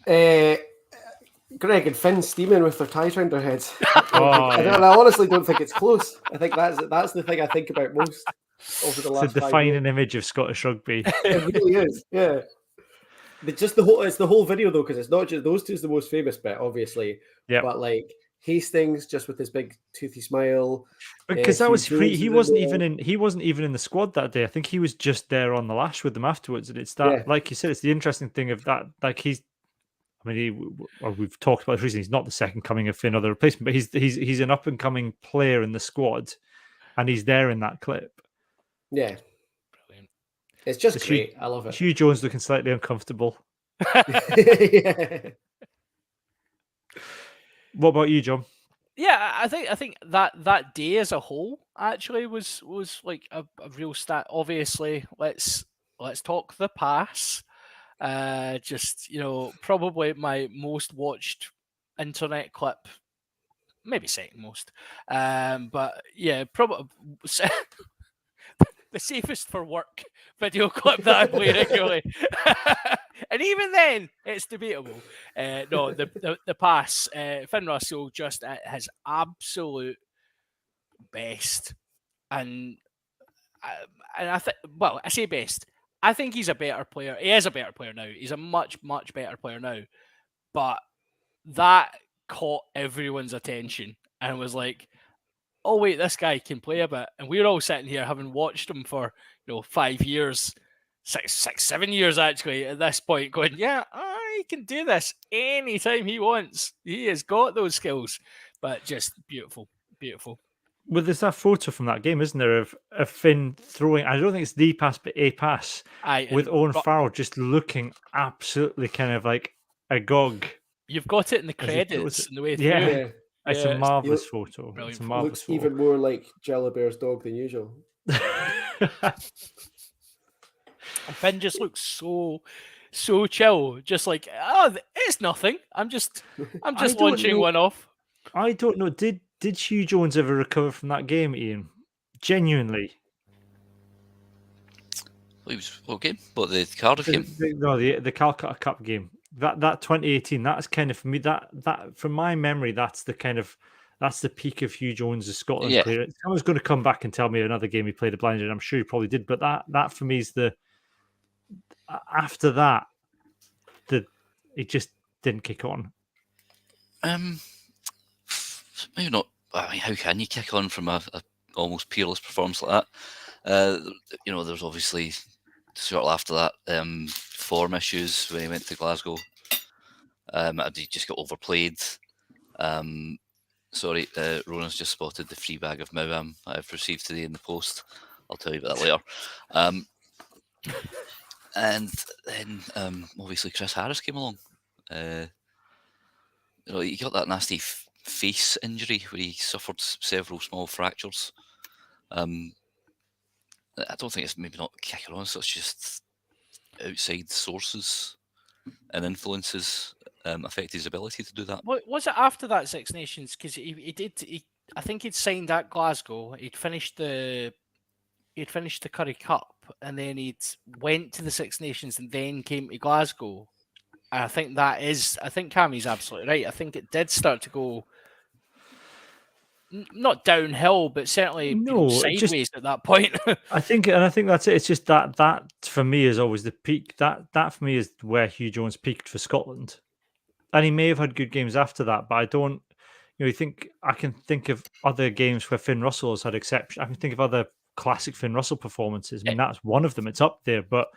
Greg and Finn steaming with their ties around their heads. I honestly don't think it's close. I think that's the thing I think about most over the last. It's a defining image of Scottish rugby. It really is. Yeah. It's the whole video though, because it's not just those two is the most famous bit, obviously. Yeah. But like Hastings, just with his big toothy smile. Because that was free. He wasn't even in the squad that day. I think he was just there on the lash with them afterwards. And it's that, like you said, it's the interesting thing of that. Like we've talked about this recently. He's not the second coming of Finn or the replacement, but he's an up and coming player in the squad, and he's there in that clip. Yeah, brilliant. It's just great. I love it. Hugh Jones looking slightly uncomfortable. Yeah. What about you, John? Yeah, I think that day as a whole actually was like a real stat. Obviously, let's talk the pass. Probably my most watched internet clip, maybe second most. But yeah, probably the safest for work video clip that I play regularly. And even then, it's debatable. No, the pass, Finn Russell just at his absolute best, and I think, well, I say best. I think he's a better player. He is a better player now. He's a much, much better player now. But that caught everyone's attention and was like, oh wait, this guy can play a bit. And we're all sitting here having watched him for 5 years. 7 years actually at this point, going, yeah, he can do this anytime he wants. He has got those skills, but just beautiful. Well, there's that photo from that game, isn't there, of Finn throwing? I don't think it's the pass, but a pass Aye, with and Owen Ru- Farrell just looking absolutely kind of like agog you've got it in the as he throws credits it. on the way Yeah. through. Yeah, It's a Yeah, it's marvelous You- photo. brilliant It's a photo. marvelous looks photo. even more like Bear's dog than usual. And Finn just looks so chill, just like, oh, it's nothing. I'm just I don't launching know. one off. I don't know. Did Hugh Jones ever recover from that game, Ian? Genuinely. Well, he was what game? What, the Cardiff game? The Calcutta Cup game. That 2018. That's kind of for me. That from my memory, that's the peak of Hugh Jones as Scotland Yeah. player. Someone's going to come back and tell me another game he played a blinder, and I'm sure he probably did. But that for me is after that, it just didn't kick on. Maybe not. I mean, how can you kick on from a almost peerless performance like that? There's obviously sort of after that form issues when he went to Glasgow. He just got overplayed. Sorry, Ronan's just spotted the free bag of Mawam I've received today in the post. I'll tell you about that later. And then obviously Chris Harris came along. He got that nasty face injury where he suffered several small fractures. I don't think it's maybe not kicking on, so it's just outside sources and influences affect his ability to do that. What was it after that Six Nations? Because I think he'd signed at Glasgow. He'd finished the Currie Cup, and then he'd went to the Six Nations, and then came to Glasgow. And I think Cammie's absolutely right. I think it did start to go not downhill, but certainly sideways at that point. I think that's it. It's just that for me is always the peak. That for me is where Hugh Jones peaked for Scotland, and he may have had good games after that, but I don't. I can think of other games where Finn Russell has had exception. I can think of other classic Finn Russell performances. I mean, that's one of them. It's up there, but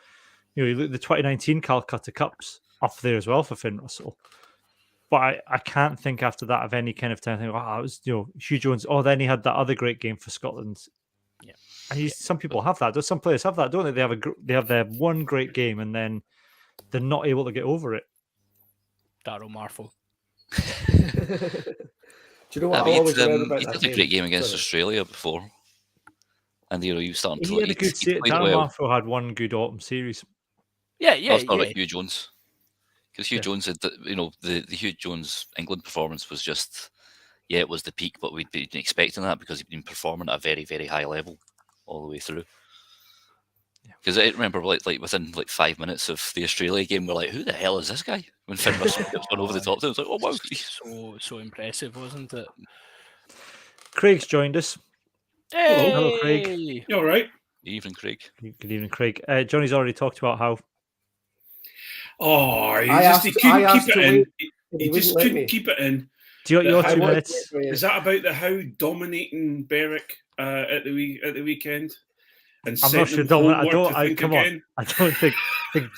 you look at the 2019 Calcutta Cups up there as well for Finn Russell. But I can't think after that of any kind of time. It was Hugh Jones. Oh, then he had that other great game for Scotland. Yeah, and some people have that. Some players have that, don't they? They have their one great game and then they're not able to get over it. Darryl Marfo. Do you know what I I always remember mean, about he that did a great game against Sorry. Australia before, and he was starting to. He had a good he played Darryl well. Marfo had one good autumn series. Yeah. That's not like Hugh Jones, because Hugh Jones had the Hugh Jones England performance was just it was the peak, but we'd been expecting that because he'd been performing at a very, very high level all the way through. Because I remember, like within 5 minutes of the Australia game, we're like, "Who the hell is this guy?" When Finn Russell gets one over the top, it was like, "Oh wow!" So impressive, wasn't it? Craig's joined us. Hey! Hello, Craig. You all right? Evening, Craig. Good evening, Craig. Johnny's already talked about how. Oh, he I couldn't asked keep it to in. wait, He wouldn't just let couldn't me. keep it in. Do you want your 2 How- minutes? Is that about how dominating Berwick at the weekend? And I'm sent not sure. them Dominant. homework to think Come again? on. I don't think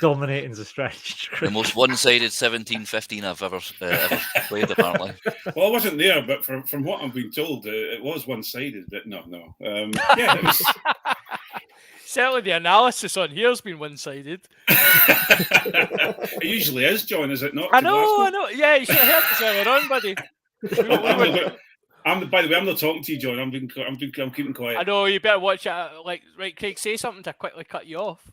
dominating's a stretch. The most one-sided 17-15 I've ever played, apparently. Well, I wasn't there, but from what I've been told, it was one-sided. But no. Yeah, it was. Certainly the analysis on here's been one-sided. It usually is, John, is it not? I to Glasgow? know. Yeah, you should have heard this earlier on, buddy. By the way, I'm not talking to you, John. I'm keeping quiet. I know, you better watch it. Right, Craig, say something to quickly cut you off.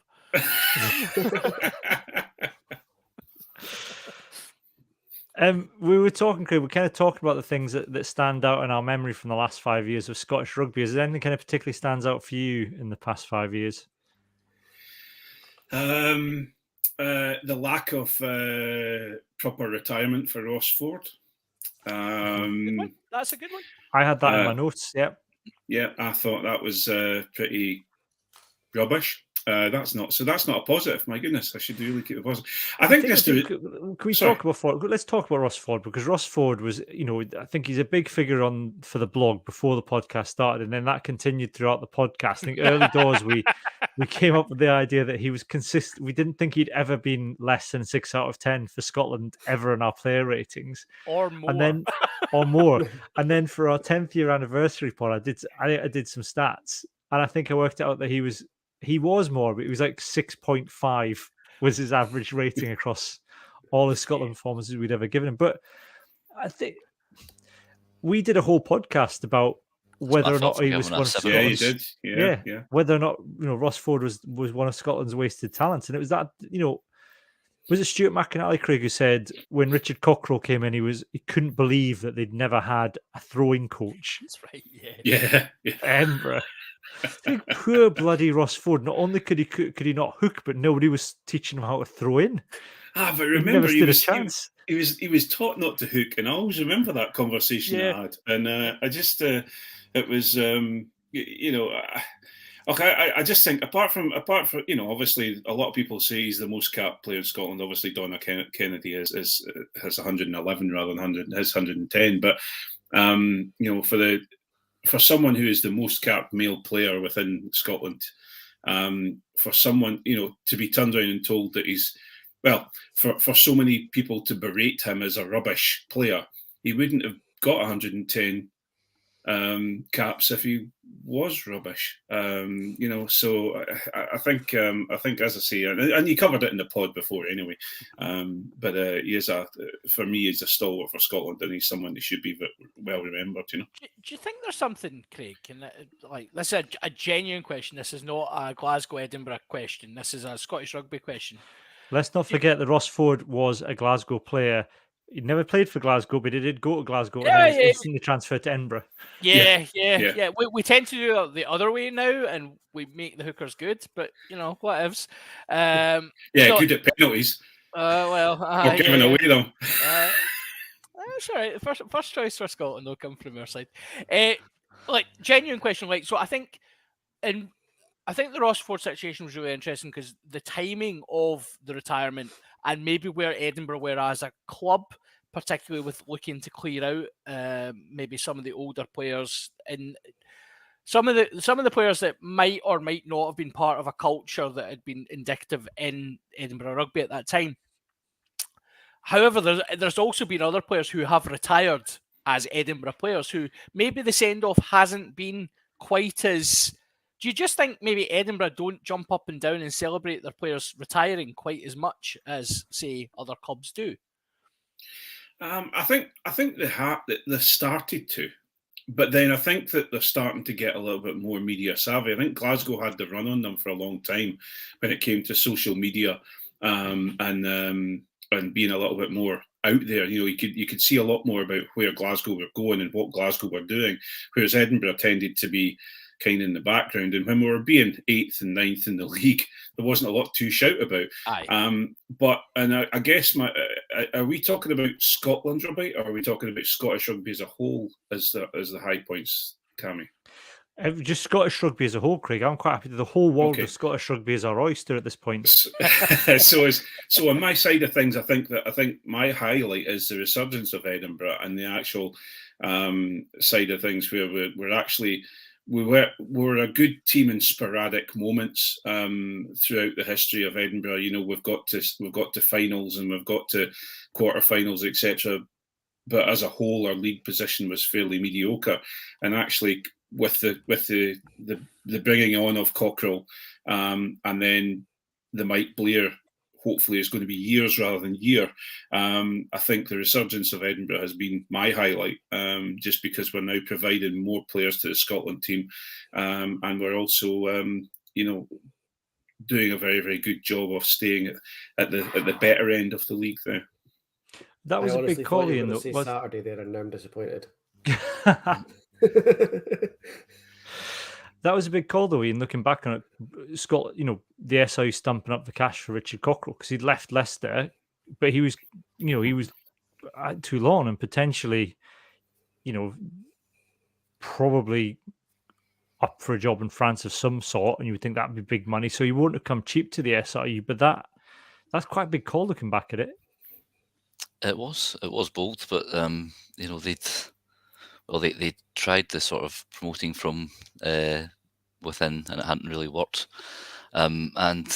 We were talking, Craig. We kind of talked about the things that stand out in our memory from the last 5 years of Scottish rugby. Is there anything kind of particularly stands out for you in the past 5 years? The lack of proper retirement for Ross Ford. That's a good one. I had that in my notes. Yep. Yeah, I thought that was pretty rubbish. that's not a positive. My goodness, I should really keep it positive. I think just to can we sorry. talk about Ford? Let's talk about Ross Ford, because Ross Ford was, I think he's a big figure for the blog before the podcast started, and then that continued throughout the podcast. I think early doors we came up with the idea that he was consistent. We didn't think he'd ever been less than 6 out of 10 for Scotland ever in our player ratings, or more. and then or more. And then for our 10th year anniversary pod, I did some stats, and I think I worked out that he was more, but he was like 6.5 was his average rating across all the Scotland performances we'd ever given him. But I think we did a whole podcast about whether or not he was one of Scotland's. Yeah, he did. Yeah. Whether or not Ross Ford was one of Scotland's wasted talents, and it was that was it Stuart McInally, Craig, who said when Richard Cockrell came in, he couldn't believe that they'd never had a throwing coach. That's right. Yeah. Edinburgh. Think poor bloody Ross Ford. Not only could he not hook, but nobody was teaching him how to throw in. But remember, he was taught not to hook, and I always remember that conversation I had. And I just it was I just think apart from obviously a lot of people say he's the most capped player in Scotland. Obviously, Donna Kennedy has 111 rather than his 110. But for someone who is the most capped male player within Scotland, for someone to be turned around and told that for so many people to berate him as a rubbish player, he wouldn't have got 110 caps if he was rubbish. So I think as I say, and you covered it in the pod before anyway. But he is for me, he's a stalwart for Scotland, and he's someone that should be well remembered. Do you think there's something, Craig? This is a genuine question. This is not a Glasgow Edinburgh question. This is a Scottish rugby question. Let's not forget that Ross Ford was a Glasgow player. He never played for Glasgow, but he did go to Glasgow and then was instantly transferred to Edinburgh. Yeah. We tend to do it the other way now, and we make the hookers good, but whatevs. Good at penalties. Or giving away them. That's all right. First choice for Scotland will come from our side. Genuine question. So I think the Ross Ford situation was really interesting because the timing of the retirement and maybe where Edinburgh were as a club, particularly with looking to clear out maybe some of the older players and some of the players that might or might not have been part of a culture that had been indicative in Edinburgh rugby at that time. However, there's also been other players who have retired as Edinburgh players who maybe the send-off hasn't been quite as... Do you just think maybe Edinburgh don't jump up and down and celebrate their players retiring quite as much as, say, other clubs do? I think they started to, but then I think that they're starting to get a little bit more media savvy. I think Glasgow had the run on them for a long time when it came to social media and being a little bit more out there. You could see a lot more about where Glasgow were going and what Glasgow were doing, whereas Edinburgh tended to be kind of in the background. And when we were being 8th and 9th in the league, there wasn't a lot to shout about. I guess are we talking about Scotland rugby, or are we talking about Scottish rugby as a whole as the high points, Cammy? Just Scottish rugby as a whole, Craig. I'm quite happy that the whole world of Scottish rugby is our oyster at this point. So on my side of things, I think my highlight is the resurgence of Edinburgh and the actual side of things where we were a good team in sporadic moments throughout the history of Edinburgh. We've got to finals and we've got to quarterfinals, etc. But as a whole, our league position was fairly mediocre. And actually, with the bringing on of Cockrell and then the Mike Blair, hopefully is going to be years rather than year. I think the resurgence of Edinburgh has been my highlight, just because we're now providing more players to the Scotland team, and we're also, doing a very, very good job of staying at the better end of the league there. That was a big call, Ian. Though. Saturday there, and now I'm disappointed. That was a big call, though, Ian, looking back on it. Scott, the SI stumping up the cash for Richard Cockrell because he'd left Leicester, but he was at Toulon and potentially, probably up for a job in France of some sort, and you would think that'd be big money. So you wouldn't have come cheap to the SRU, but that's quite a big call looking back at it. It was bold, but they tried the sort of promoting from within, and it hadn't really worked. And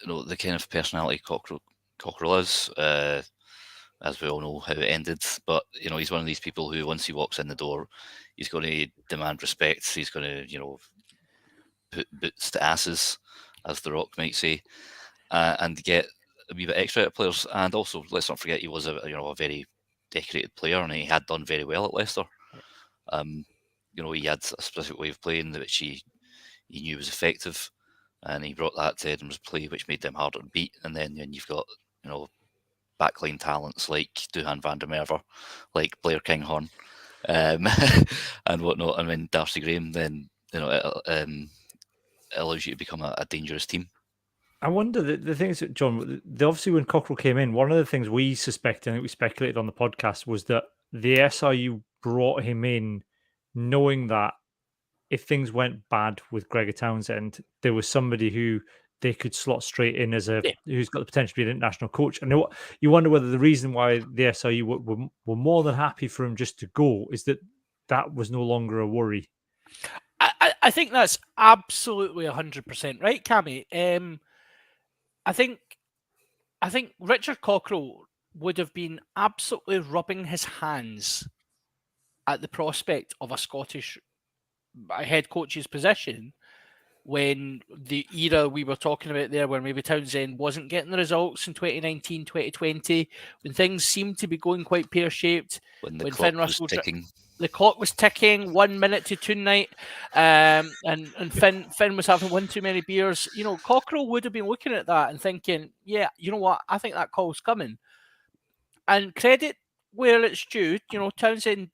the kind of personality Cockerell is, as we all know how it ended. But he's one of these people who, once he walks in the door, he's going to demand respect. He's going to put boots to asses, as The Rock might say, and get a wee bit extra out of players. And also, let's not forget, he was a very decorated player, and he had done very well at Leicester. He had a specific way of playing which he knew was effective, and he brought that to Edinburgh's play, which made them harder to beat. And then you've got backline talents like Duhan van der Merwe, like Blair Kinghorn, and whatnot. And then Darcy Graham, then it allows you to become a dangerous team. I wonder the things that John, obviously when Cockerell came in, one of the things we suspected, I think we speculated on the podcast, was that the SRU brought him in knowing that if things went bad with Gregor Townsend, there was somebody who they could slot straight in as who's got the potential to be an international coach. And you wonder whether the reason why the SRU were more than happy for him just to go is that was no longer a worry. I think that's absolutely 100% right, Cammy. I think Richard Cockerell would have been absolutely rubbing his hands at the prospect of a Scottish head coach's position when the era we were talking about there, where maybe Townsend wasn't getting the results in 2019, 2020, when things seemed to be going quite pear-shaped, when Finn was Russell ticking. The clock was ticking, 1 minute to tonight, and Finn was having one too many beers. Cockerell would have been looking at that and thinking, yeah, you know what, I think that call's coming. And credit where it's due, Townsend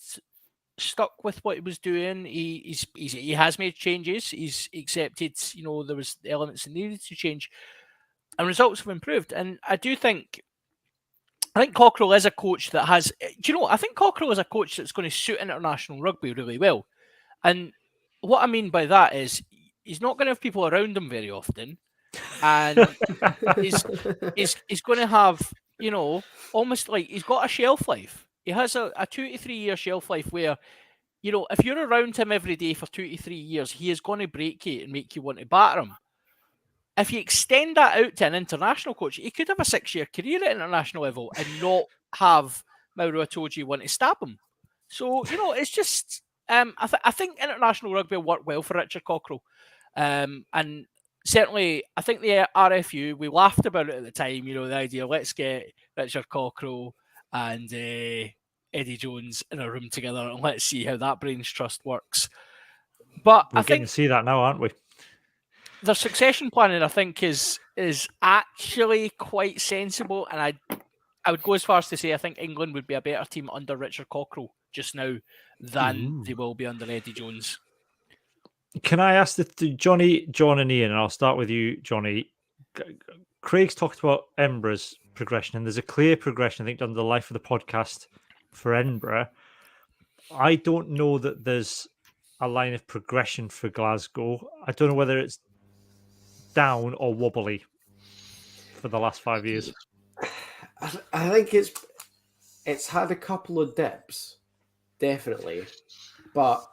stuck with what he was doing. He has made changes. He's accepted, there was elements that needed to change, and results have improved. And I think Cockerell is a coach that has, I think Cockerell is a coach that's going to suit international rugby really well. And what I mean by that is he's not going to have people around him very often, and he's going to have, almost like he's got a shelf life. He has a 2 to 3 year shelf life where, if you're around him every day for 2 to 3 years, he is going to break you and make you want to batter him. If you extend that out to an international coach, he could have a 6-year career at international level and not have Mauro Itoje want to stab him. So, it's just, I think international rugby will work well for Richard Cockerell. And certainly, I think the RFU, we laughed about it at the time, the idea, let's get Richard Cockerell and Eddie Jones in a room together and let's see how that brains trust works. But we're getting to see that now, aren't we? Their succession planning, I think, is actually quite sensible, and I would go as far as to say I think England would be a better team under Richard Cockerell just now than they will be under Eddie Jones. Can I ask Johnny, John, and Ian? And I'll start with you, Johnny. Craig's talked about Edinburgh's progression, and there's a clear progression, I think, under the life of the podcast for Edinburgh. I don't know that there's a line of progression for Glasgow. I don't know whether it's down or wobbly for the last 5 years. I think it's had a couple of dips, definitely, but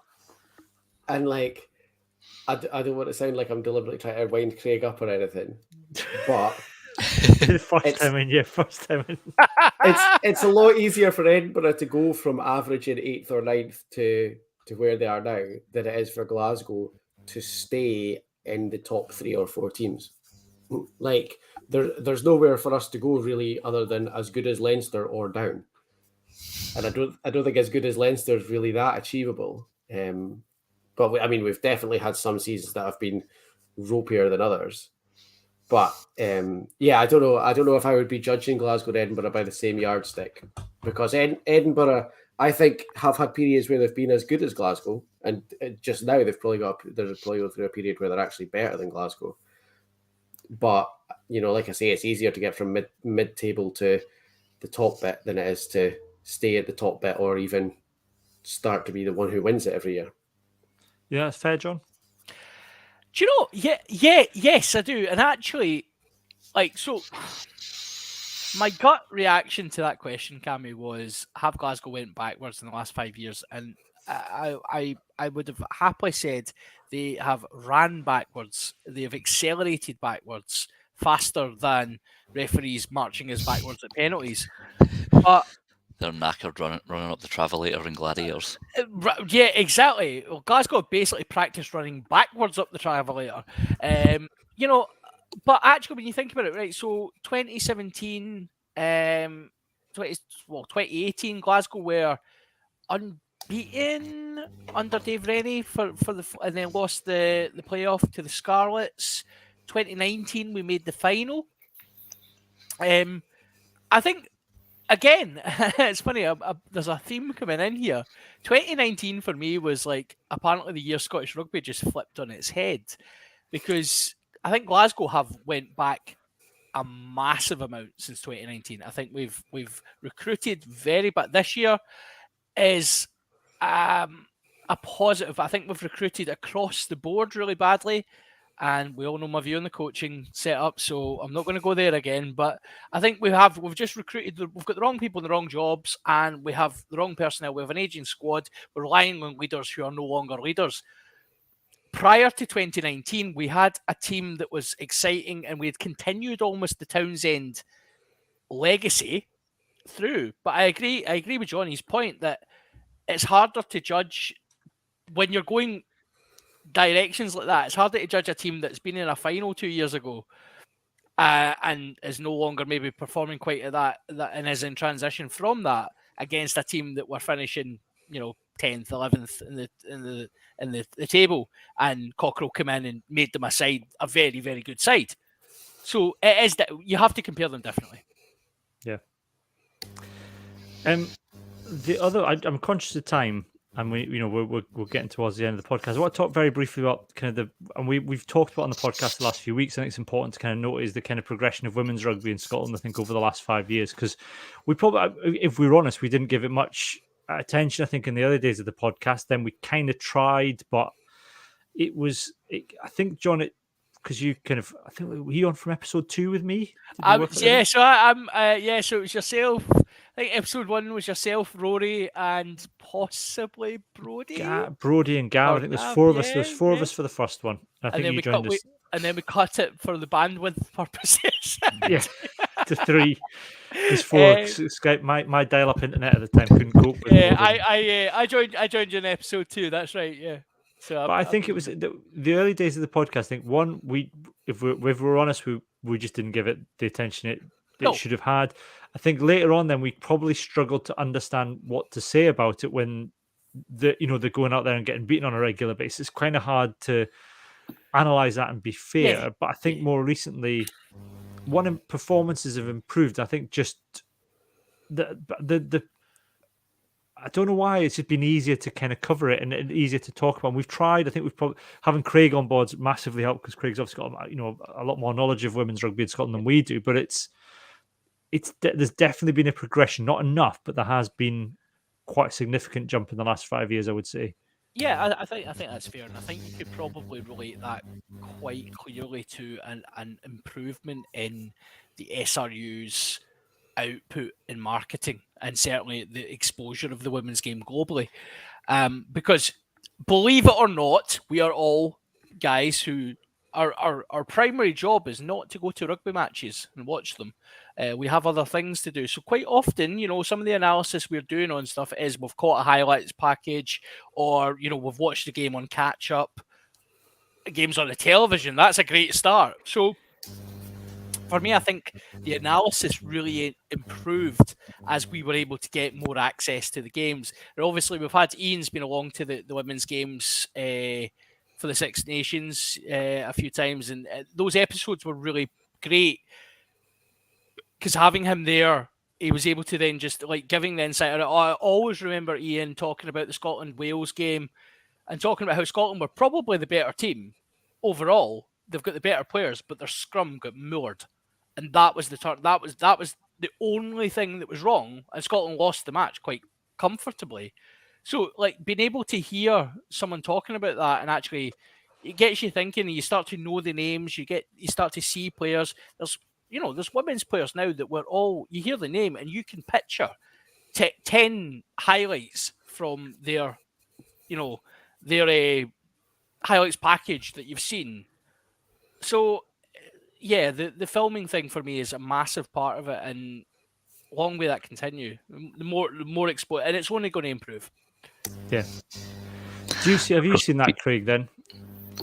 I don't want to sound like I'm deliberately trying to wind Craig up or anything, but first time in. It's a lot easier for Edinburgh to go from averaging 8th or 9th to where they are now than it is for Glasgow to stay in the top 3 or 4 teams. Like there's nowhere for us to go really other than as good as Leinster or down. And I don't think as good as Leinster is really that achievable. But we've definitely had some seasons that have been ropier than others. But I don't know if I would be judging Glasgow and Edinburgh by the same yardstick, because Edinburgh, I think, have had periods where they've been as good as Glasgow, and just now they're probably going through a period where they're actually better than Glasgow. But like I say, it's easier to get from mid-table to the top bit than it is to stay at the top bit or even start to be the one who wins it every year. Yeah, that's fair, John. Do you know? Yes, I do. And actually, like, so my gut reaction to that question, Cammy, was have Glasgow went backwards in the last 5 years? And I would have happily said they have ran backwards. They have accelerated backwards faster than referees marching us backwards at penalties. But They're knackered running up the travelator in Gladiators. yeah, exactly. Well, Glasgow basically practiced running backwards up the travelator. You know, but actually, when you think about it, right? So 2017, 2018, Glasgow were unbeaten under Dave Rennie and then lost the playoff to the Scarlets. 2019, we made the final. I think again, it's funny. There's a theme coming in here. 2019 for me was like apparently the year Scottish rugby just flipped on its head, because I think Glasgow have went back a massive amount since 2019. I think we've recruited but this year is a positive. I think we've recruited across the board really badly. And we all know my view on the coaching setup, so I'm not going to go there again. But I think we've just recruited, we've got the wrong people in the wrong jobs, and we have the wrong personnel. We have an aging squad. We're relying on leaders who are no longer leaders. Prior to 2019, we had a team that was exciting, and we had continued almost the Townsend legacy through. But I agree with Johnny's point that it's harder to judge when you're going directions like that. It's harder to judge a team that's been in a final 2 years ago and is no longer maybe performing quite at that and is in transition from that against a team that were finishing, 10th, 11th in the table, and Cockerell came in and made them a very, very good side. So it is that you have to compare them differently. Yeah. The other, I'm conscious of time, and we're getting towards the end of the podcast. I want to talk very briefly about we've talked about on the podcast the last few weeks. I think it's important to kind of notice the kind of progression of women's rugby in Scotland, I think, over the last 5 years, because we probably, if we're honest, we didn't give it much attention, I think, in the early days of the podcast. Then we kind of tried, but I think, John, because you I think, were you on from episode 2 with me? So it was yourself. I think episode 1 was yourself, Rory, and possibly Brody. Brody and Gav. I think there's 4 of us. There's 4 of us for the first one. I think you joined us. And then we cut it for the bandwidth purposes. Yeah, to 3. There's 4. Skype, my dial-up internet at the time couldn't cope with. Yeah, I joined you in episode 2. That's right. Yeah. So, but I think it was the early days of the podcast. I think one, if we're honest, we just didn't give it the attention it should have had. I think later on, then we probably struggled to understand what to say about it when they're going out there and getting beaten on a regular basis. It's kind of hard to analyze that and be fair. Yeah. But I think more recently, performances have improved. I think just the I don't know why it's just been easier to kind of cover it and easier to talk about. And we've tried. I think we've probably having Craig on board's massively helped, because Craig's obviously got a lot more knowledge of women's rugby in Scotland than we do. But there's definitely been a progression, not enough, but there has been quite a significant jump in the last 5 years, I would say. Yeah, I think that's fair, and I think you could probably relate that quite clearly to an improvement in the SRU's output in marketing, and certainly the exposure of the women's game globally. Because believe it or not, we are all guys who our primary job is not to go to rugby matches and watch them. We have other things to do. So quite often, some of the analysis we're doing on stuff is we've caught a highlights package, or, we've watched the game on catch up, games on the television. That's a great start. So for me, I think the analysis really improved as we were able to get more access to the games. And obviously, we've had Ian's been along to the women's games for the Six Nations a few times, and those episodes were really great, because having him there, he was able to then just giving the insight. I always remember Ian talking about the Scotland-Wales game and talking about how Scotland were probably the better team overall. They've got the better players, but their scrum got moored, and that was that was the only thing that was wrong. And Scotland lost the match quite comfortably. So, being able to hear someone talking about that and actually, it gets you thinking, and you start to know the names. You start to see players. There's women's players now that you hear the name and you can picture 10 highlights from their highlights package that you've seen. So yeah, the filming thing for me is a massive part of it, and long may that continue. The more exposed, and it's only going to improve. Yeah. Have you seen that, Craig? Then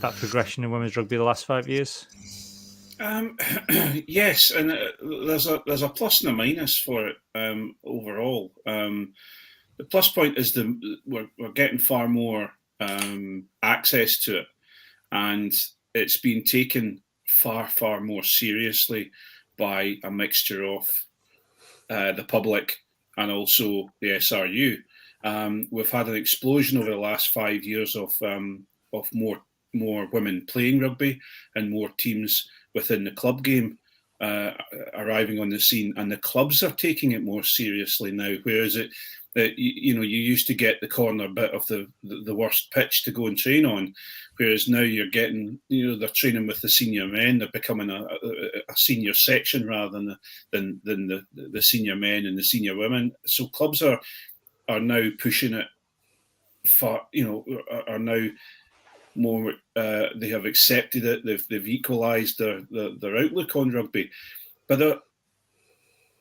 that progression in women's rugby the last 5 years. Yes, and there's a plus and a minus for it overall. The plus point is we're getting far more access to it, and it's been taken far more seriously by a mixture of the public and also the SRU. We've had an explosion over the last 5 years of more women playing rugby and more teams within the club game arriving on the scene, and the clubs are taking it more seriously now. Whereas you used to get the corner bit of the worst pitch to go and train on, whereas now you're getting, they're training with the senior men. They're becoming a senior section rather than the senior men and the senior women. So clubs are now pushing it for, are now more. They have accepted it. They've equalised their outlook on rugby, but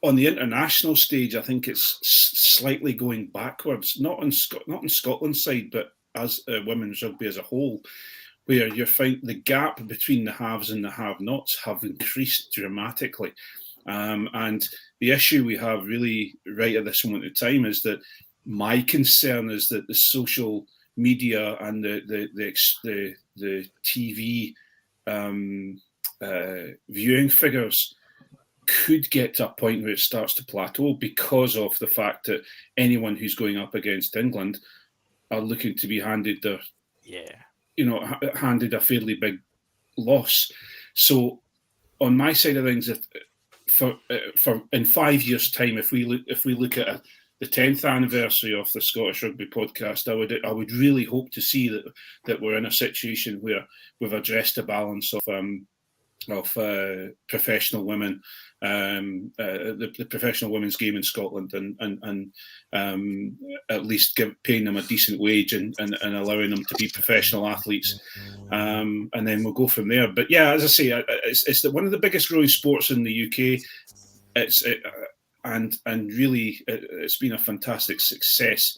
on the international stage, I think it's slightly going backwards. Not on Scotland's side, but as women's rugby as a whole, where you find the gap between the haves and the have-nots have increased dramatically. And the issue we have really right at this moment in time is that my concern is that the social media and the TV viewing figures could get to a point where it starts to plateau because of the fact that anyone who's going up against England are looking to be handed handed a fairly big loss. So on my side of things, for in 5 years' time, if we look at the 10th anniversary of the Scottish Rugby podcast, I would really hope to see that we're in a situation where we've addressed a balance of professional women, the professional women's game in Scotland, and at least paying them a decent wage and allowing them to be professional athletes, and then we'll go from there. But yeah, as I say, it's one of the biggest growing sports in the UK. And really, it's been a fantastic success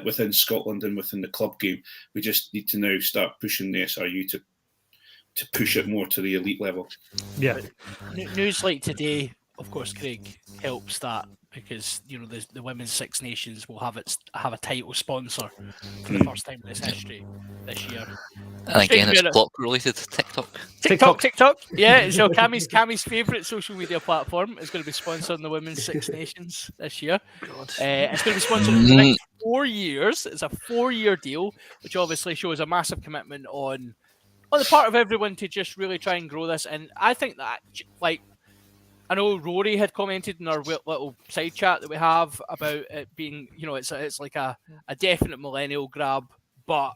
within Scotland and within the club game. We just need to now start pushing the SRU to push it more to the elite level. Yeah. News like today, of course, Craig, helps that, because the Women's Six Nations will have a title sponsor for the first time in its history this year. And again, it's clock related. TikTok. Yeah, so Cammie's favourite social media platform is going to be sponsoring the Women's Six Nations this year. It's going to be sponsored for the next 4 years. It's a 4-year deal, which obviously shows a massive commitment on the part of everyone to just really try and grow this. And I think that, I know Rory had commented in our little side chat that we have about it being, it's like a definite millennial grab, but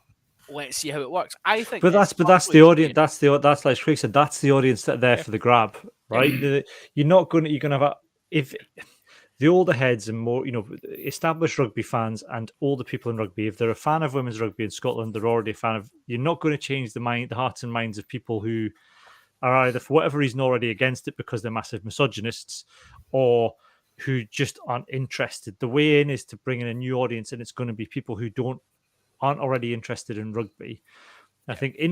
let's see how it works. I think, but that's the audience. That's like Craig said. That's the audience that are there for the grab, right? You're going to have if the older heads and more, established rugby fans and older people in rugby, if they're a fan of women's rugby in Scotland, they're already a fan of. You're not going to change the hearts and minds of people who are either for whatever reason already against it because they're massive misogynists, or who just aren't interested. The way in is to bring in a new audience, and it's going to be people who aren't already interested in rugby. I think the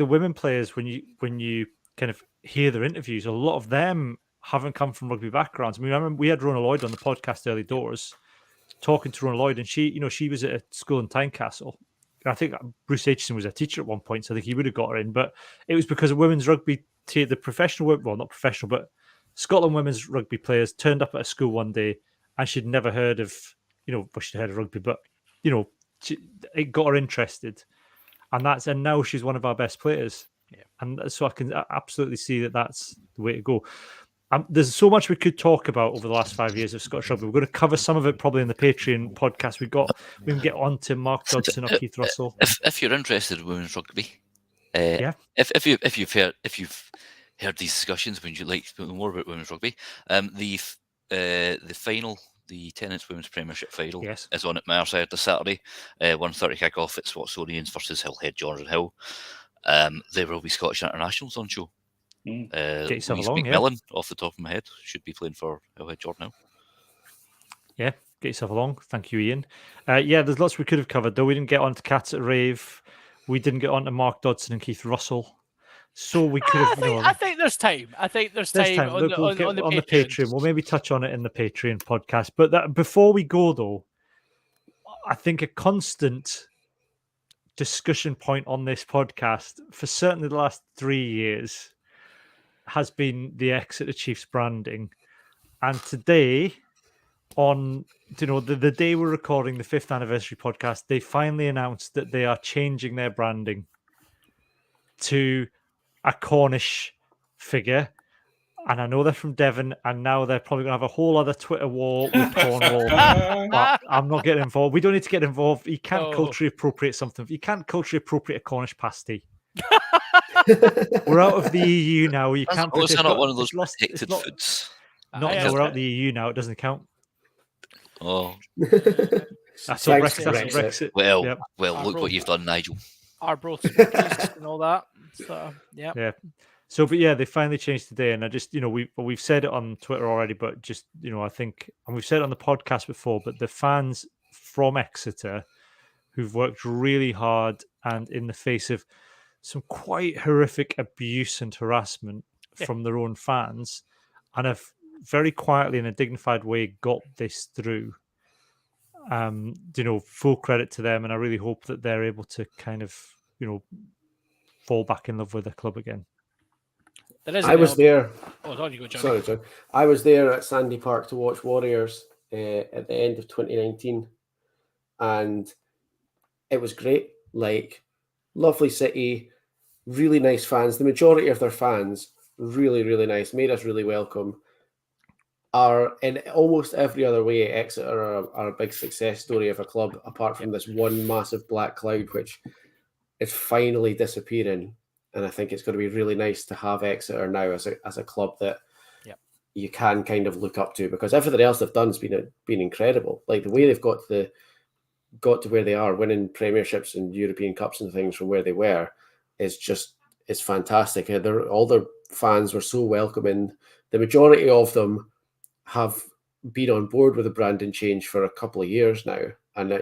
women players, when you kind of hear their interviews, a lot of them haven't come from rugby backgrounds. I mean, I remember we had Rona Lloyd on the podcast early doors, talking to Rona Lloyd, and she was at a school in Tynecastle. I think Bruce Aitchison was a teacher at one point, so I think he would have got her in. But it was because of women's rugby, the professional, well, not professional, but Scotland women's rugby players turned up at a school one day, and she'd never heard of, she'd heard of rugby, but it got her interested, and now she's one of our best players. Yeah. And so I can absolutely see that that's the way to go. There's so much we could talk about over the last 5 years of Scottish Rugby. We're going to cover some of it probably in the Patreon podcast. We can get on to Mark Dodson or Keith Russell. If you're interested in women's rugby, Yeah. if you've heard these discussions, would you like to know more about women's rugby? The final, the Tenants Women's Premiership final, Yes. is on at Merseyside this Saturday. 1:30 kick-off. It's Watsonians versus Hillhead Jordan Hill. There will be Scottish internationals on show. Get yourself Louise along, yeah. McMillan, off the top of my head, should be playing for Hillhead Jordan Hill. Yeah, get yourself along. Thank you, Ian. There's lots we could have covered, though. We didn't get on to Cats at Rave. We didn't get on to Mark Dodson and Keith Russell. So we could have. I think there's time. I think there's There's time, Look, we'll get on the on the Patreon. Patreon. We'll maybe touch on it in the Patreon podcast. But before we go, though, I think a constant discussion point on this podcast for certainly the last 3 years has been the Exeter Chiefs branding. And today, on the day we're recording the 5th anniversary podcast, they finally announced that they are changing their branding to a Cornish figure. And I know they're from Devon, and now they're probably going to have a whole other Twitter war with Cornwall. But I'm not getting involved. We don't need to get involved. You can't culturally appropriate something. You can't culturally appropriate a Cornish pasty. We're out of the EU now. You can't. It's not one of those it's protected not- foods. No, we're out of the EU now. It doesn't count. Oh, That's all Thanks, Brexit. Brexit. well, Yep. look what you've done, Nigel. Arbroath smokies and all that. So yeah. Yeah. So, but yeah, they finally changed today, and I just, we've said it on Twitter already, but just, I think, and we've said it on the podcast before, but the fans from Exeter who've worked really hard and in the face of some quite horrific abuse and harassment from their own fans, and have very quietly in a dignified way got this through. Full credit to them, and I really hope that they're able to kind of, fall back in love with the club again. I was there. Oh, on you go, Johnny. Sorry, John. I was there at Sandy Park to watch Warriors at the end of 2019, and it was great. Like, lovely city, really nice fans. The majority of their fans, really, really nice, made us really welcome. Are in almost every other way, Exeter are a big success story of a club, apart from this one massive black cloud, which is finally disappearing. And I think it's going to be really nice to have Exeter now as a club that you can kind of look up to, because everything else they've done has been incredible. Like the way they've got to where they are, winning premierships and European Cups and things from where they were, is fantastic. All their fans were so welcoming. The majority of them have been on board with the branding change for a couple of years now. And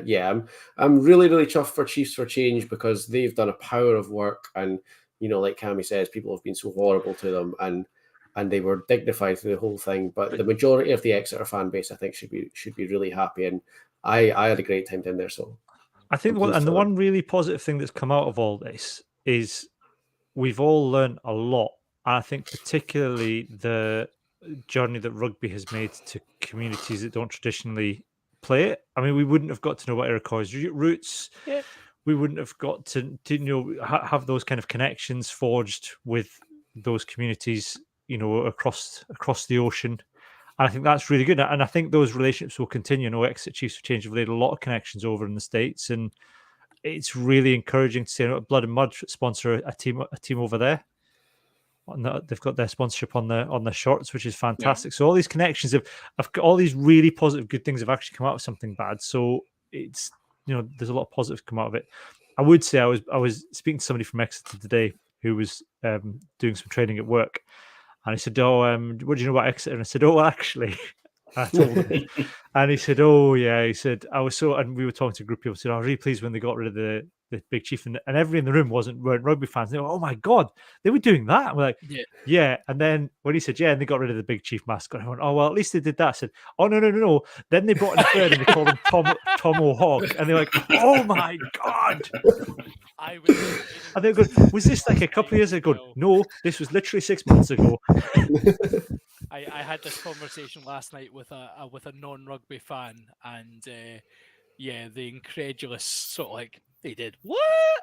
I'm really, really chuffed for Chiefs for Change, because they've done a power of work. And, like Cammy says, people have been so horrible to them, and they were dignified through the whole thing. But the majority of the Exeter fan base, I think, should be really happy. And I had a great time down there. So I think the one really positive thing that's come out of all this is we've all learned a lot. And I think particularly the journey that rugby has made to communities that don't traditionally play it. I mean, we wouldn't have got to know what Iroquois' roots. Yeah. We wouldn't have got to have those kind of connections forged with those communities, across the ocean. And I think that's really good. And I think those relationships will continue. Exeter Chiefs for Change have laid a lot of connections over in the States, and it's really encouraging to see Blood and Mud sponsor a team over there. They've got their sponsorship on the shorts, which is fantastic. So all these connections have got all these really positive, good things have actually come out of something bad. So it's there's a lot of positives come out of it. I would say I was speaking to somebody from Exeter today who was doing some training at work, and he said, "Oh, what do you know about Exeter?" And I said, "Oh, actually." I told him, and he said, "Oh, yeah." He said, "I was so," and we were talking to a group of people. Said, "I was really pleased when they got rid of the big chief," and everybody in the room weren't rugby fans. They were, "Oh my god, they were doing that." And we're like, "Yeah." And then when he said, "Yeah," and they got rid of the big chief mascot, I went, "Oh well, at least they did that." I said, "Oh no." Then they brought in a third, and they called him Tom O'Hawk, and they're like, "Oh my god." I was. And they're going, "Was this like a couple of years ago?" No, this was literally 6 months ago. I had this conversation last night with a non-rugby fan, and the incredulous sort of like They did. What?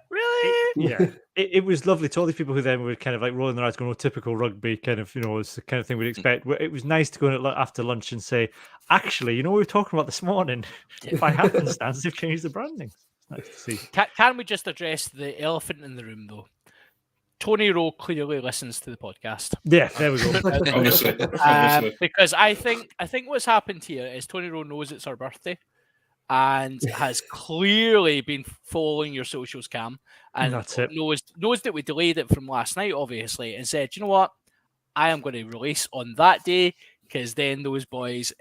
Really? Yeah, it was lovely to all these people who then were kind of like rolling their eyes, going, "Oh, typical rugby," kind of, it's the kind of thing we'd expect. It was nice to go in after lunch and say, "Actually, we were talking about this morning. By happenstance, they've changed the branding." It's nice to see. Can we just address the elephant in the room, though? Tony Rowe clearly listens to the podcast. Yeah, there we go. Obviously. Because I think what's happened here is Tony Rowe knows it's our birthday and has clearly been following your socials, Cam, and That's it. knows that we delayed it from last night, obviously, and said, you know what, I am going to release on that day because then those boys,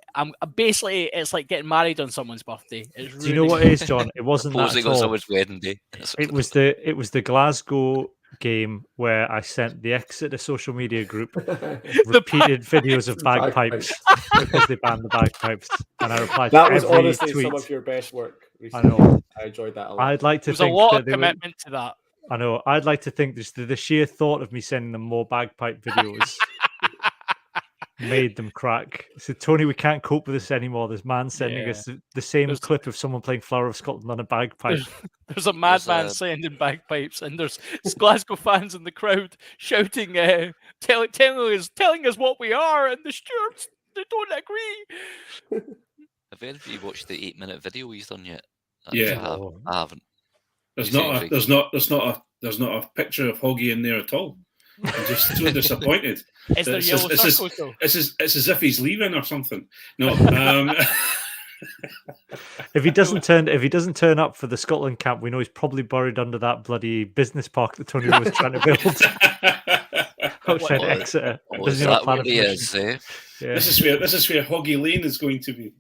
basically it's like getting married on someone's birthday. It's Do you know what it is, John? It wasn't that Proposing at on all. someone's wedding day. It was the Glasgow game where I sent the Exeter social media group repeated videos of bagpipes because they banned the bagpipes, and I replied That to was every honestly tweet. some of your best work I recently. know. I enjoyed that a lot. I'd like to There's a think lot that of they were, commitment to that. I know. I'd like to think just the sheer thought of me sending them more bagpipe videos made them crack. So Tony, we can't cope with this anymore. This man sending us the same clip of someone playing Flower of Scotland on a bagpipe. There's a madman sending bagpipes, and there's Glasgow fans in the crowd shouting, telling us what we are, and the stewards, they don't agree. Have any of you watched the 8-minute video he's done yet? Yeah. I haven't. There's not a picture of Hoggy in there at all. I'm just so disappointed. Is there yellow circles though? It's as if he's leaving or something. No. If he doesn't turn up for the Scotland camp, we know he's probably buried under that bloody business park that Tony was trying to build outside Exeter. Is that where he is? Yeah. This is where Hoggy Lane is going to be.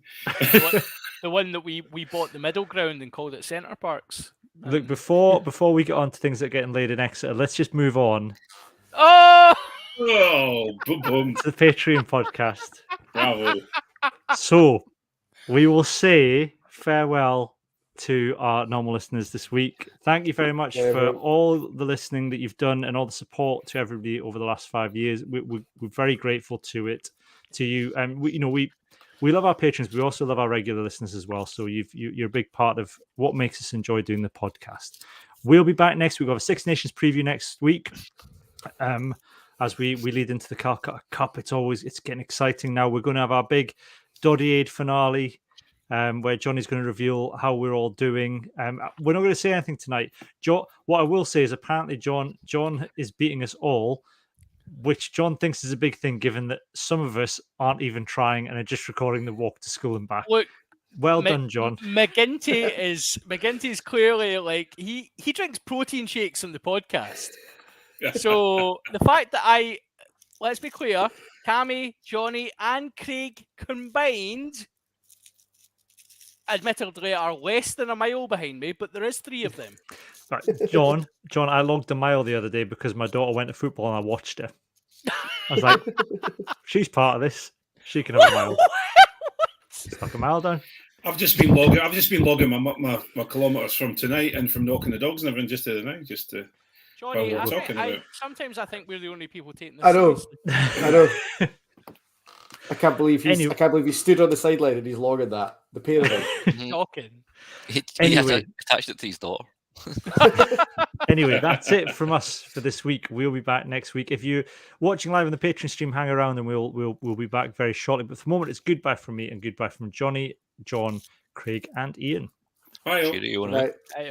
The one that we bought the middle ground and called it Centre Parks. Look, before we get on to things that are getting laid in Exeter, let's just move on Oh, boom, boom. to the Patreon podcast. Bravo. So we will say farewell to our normal listeners this week. Thank you very much for all the listening that you've done and all the support to everybody over the last 5 years. We're very grateful to you. And we love our patrons. We also love our regular listeners as well. So you're a big part of what makes us enjoy doing the podcast. We'll be back next week. We'll have a Six Nations preview next week. As we lead into the Calcutta Cup, it's getting exciting now. We're going to have our big Doddy Aid finale, where Johnny's going to reveal how we're all doing. We're not going to say anything tonight. What I will say is apparently John is beating us all, which John thinks is a big thing, given that some of us aren't even trying and are just recording the walk to school and back. Look, well done, John. McGinty is clearly like he drinks protein shakes on the podcast. So the fact that let's be clear, Cammy, Johnny, and Craig combined, admittedly, are less than a mile behind me, but there is 3 of them. Right, John, I logged a mile the other day because my daughter went to football and I watched her. I was like, she's part of this. She can have a mile. Stuck a mile down. I've just been logging my kilometres from tonight and from walking the dogs and everything just the other night, just to. Johnny, about. sometimes I think we're the only people taking this. I know. seriously. I can't believe he stood on the sideline and he's logging that. The pair of them. Shocking. He attached it to his daughter. Anyway, that's it from us for this week. We'll be back next week. If you're watching live on the Patreon stream, hang around and we'll be back very shortly. But for the moment, it's goodbye from me and goodbye from Johnny, John, Craig, and Ian. Hi. Cheerio, Right. Hey,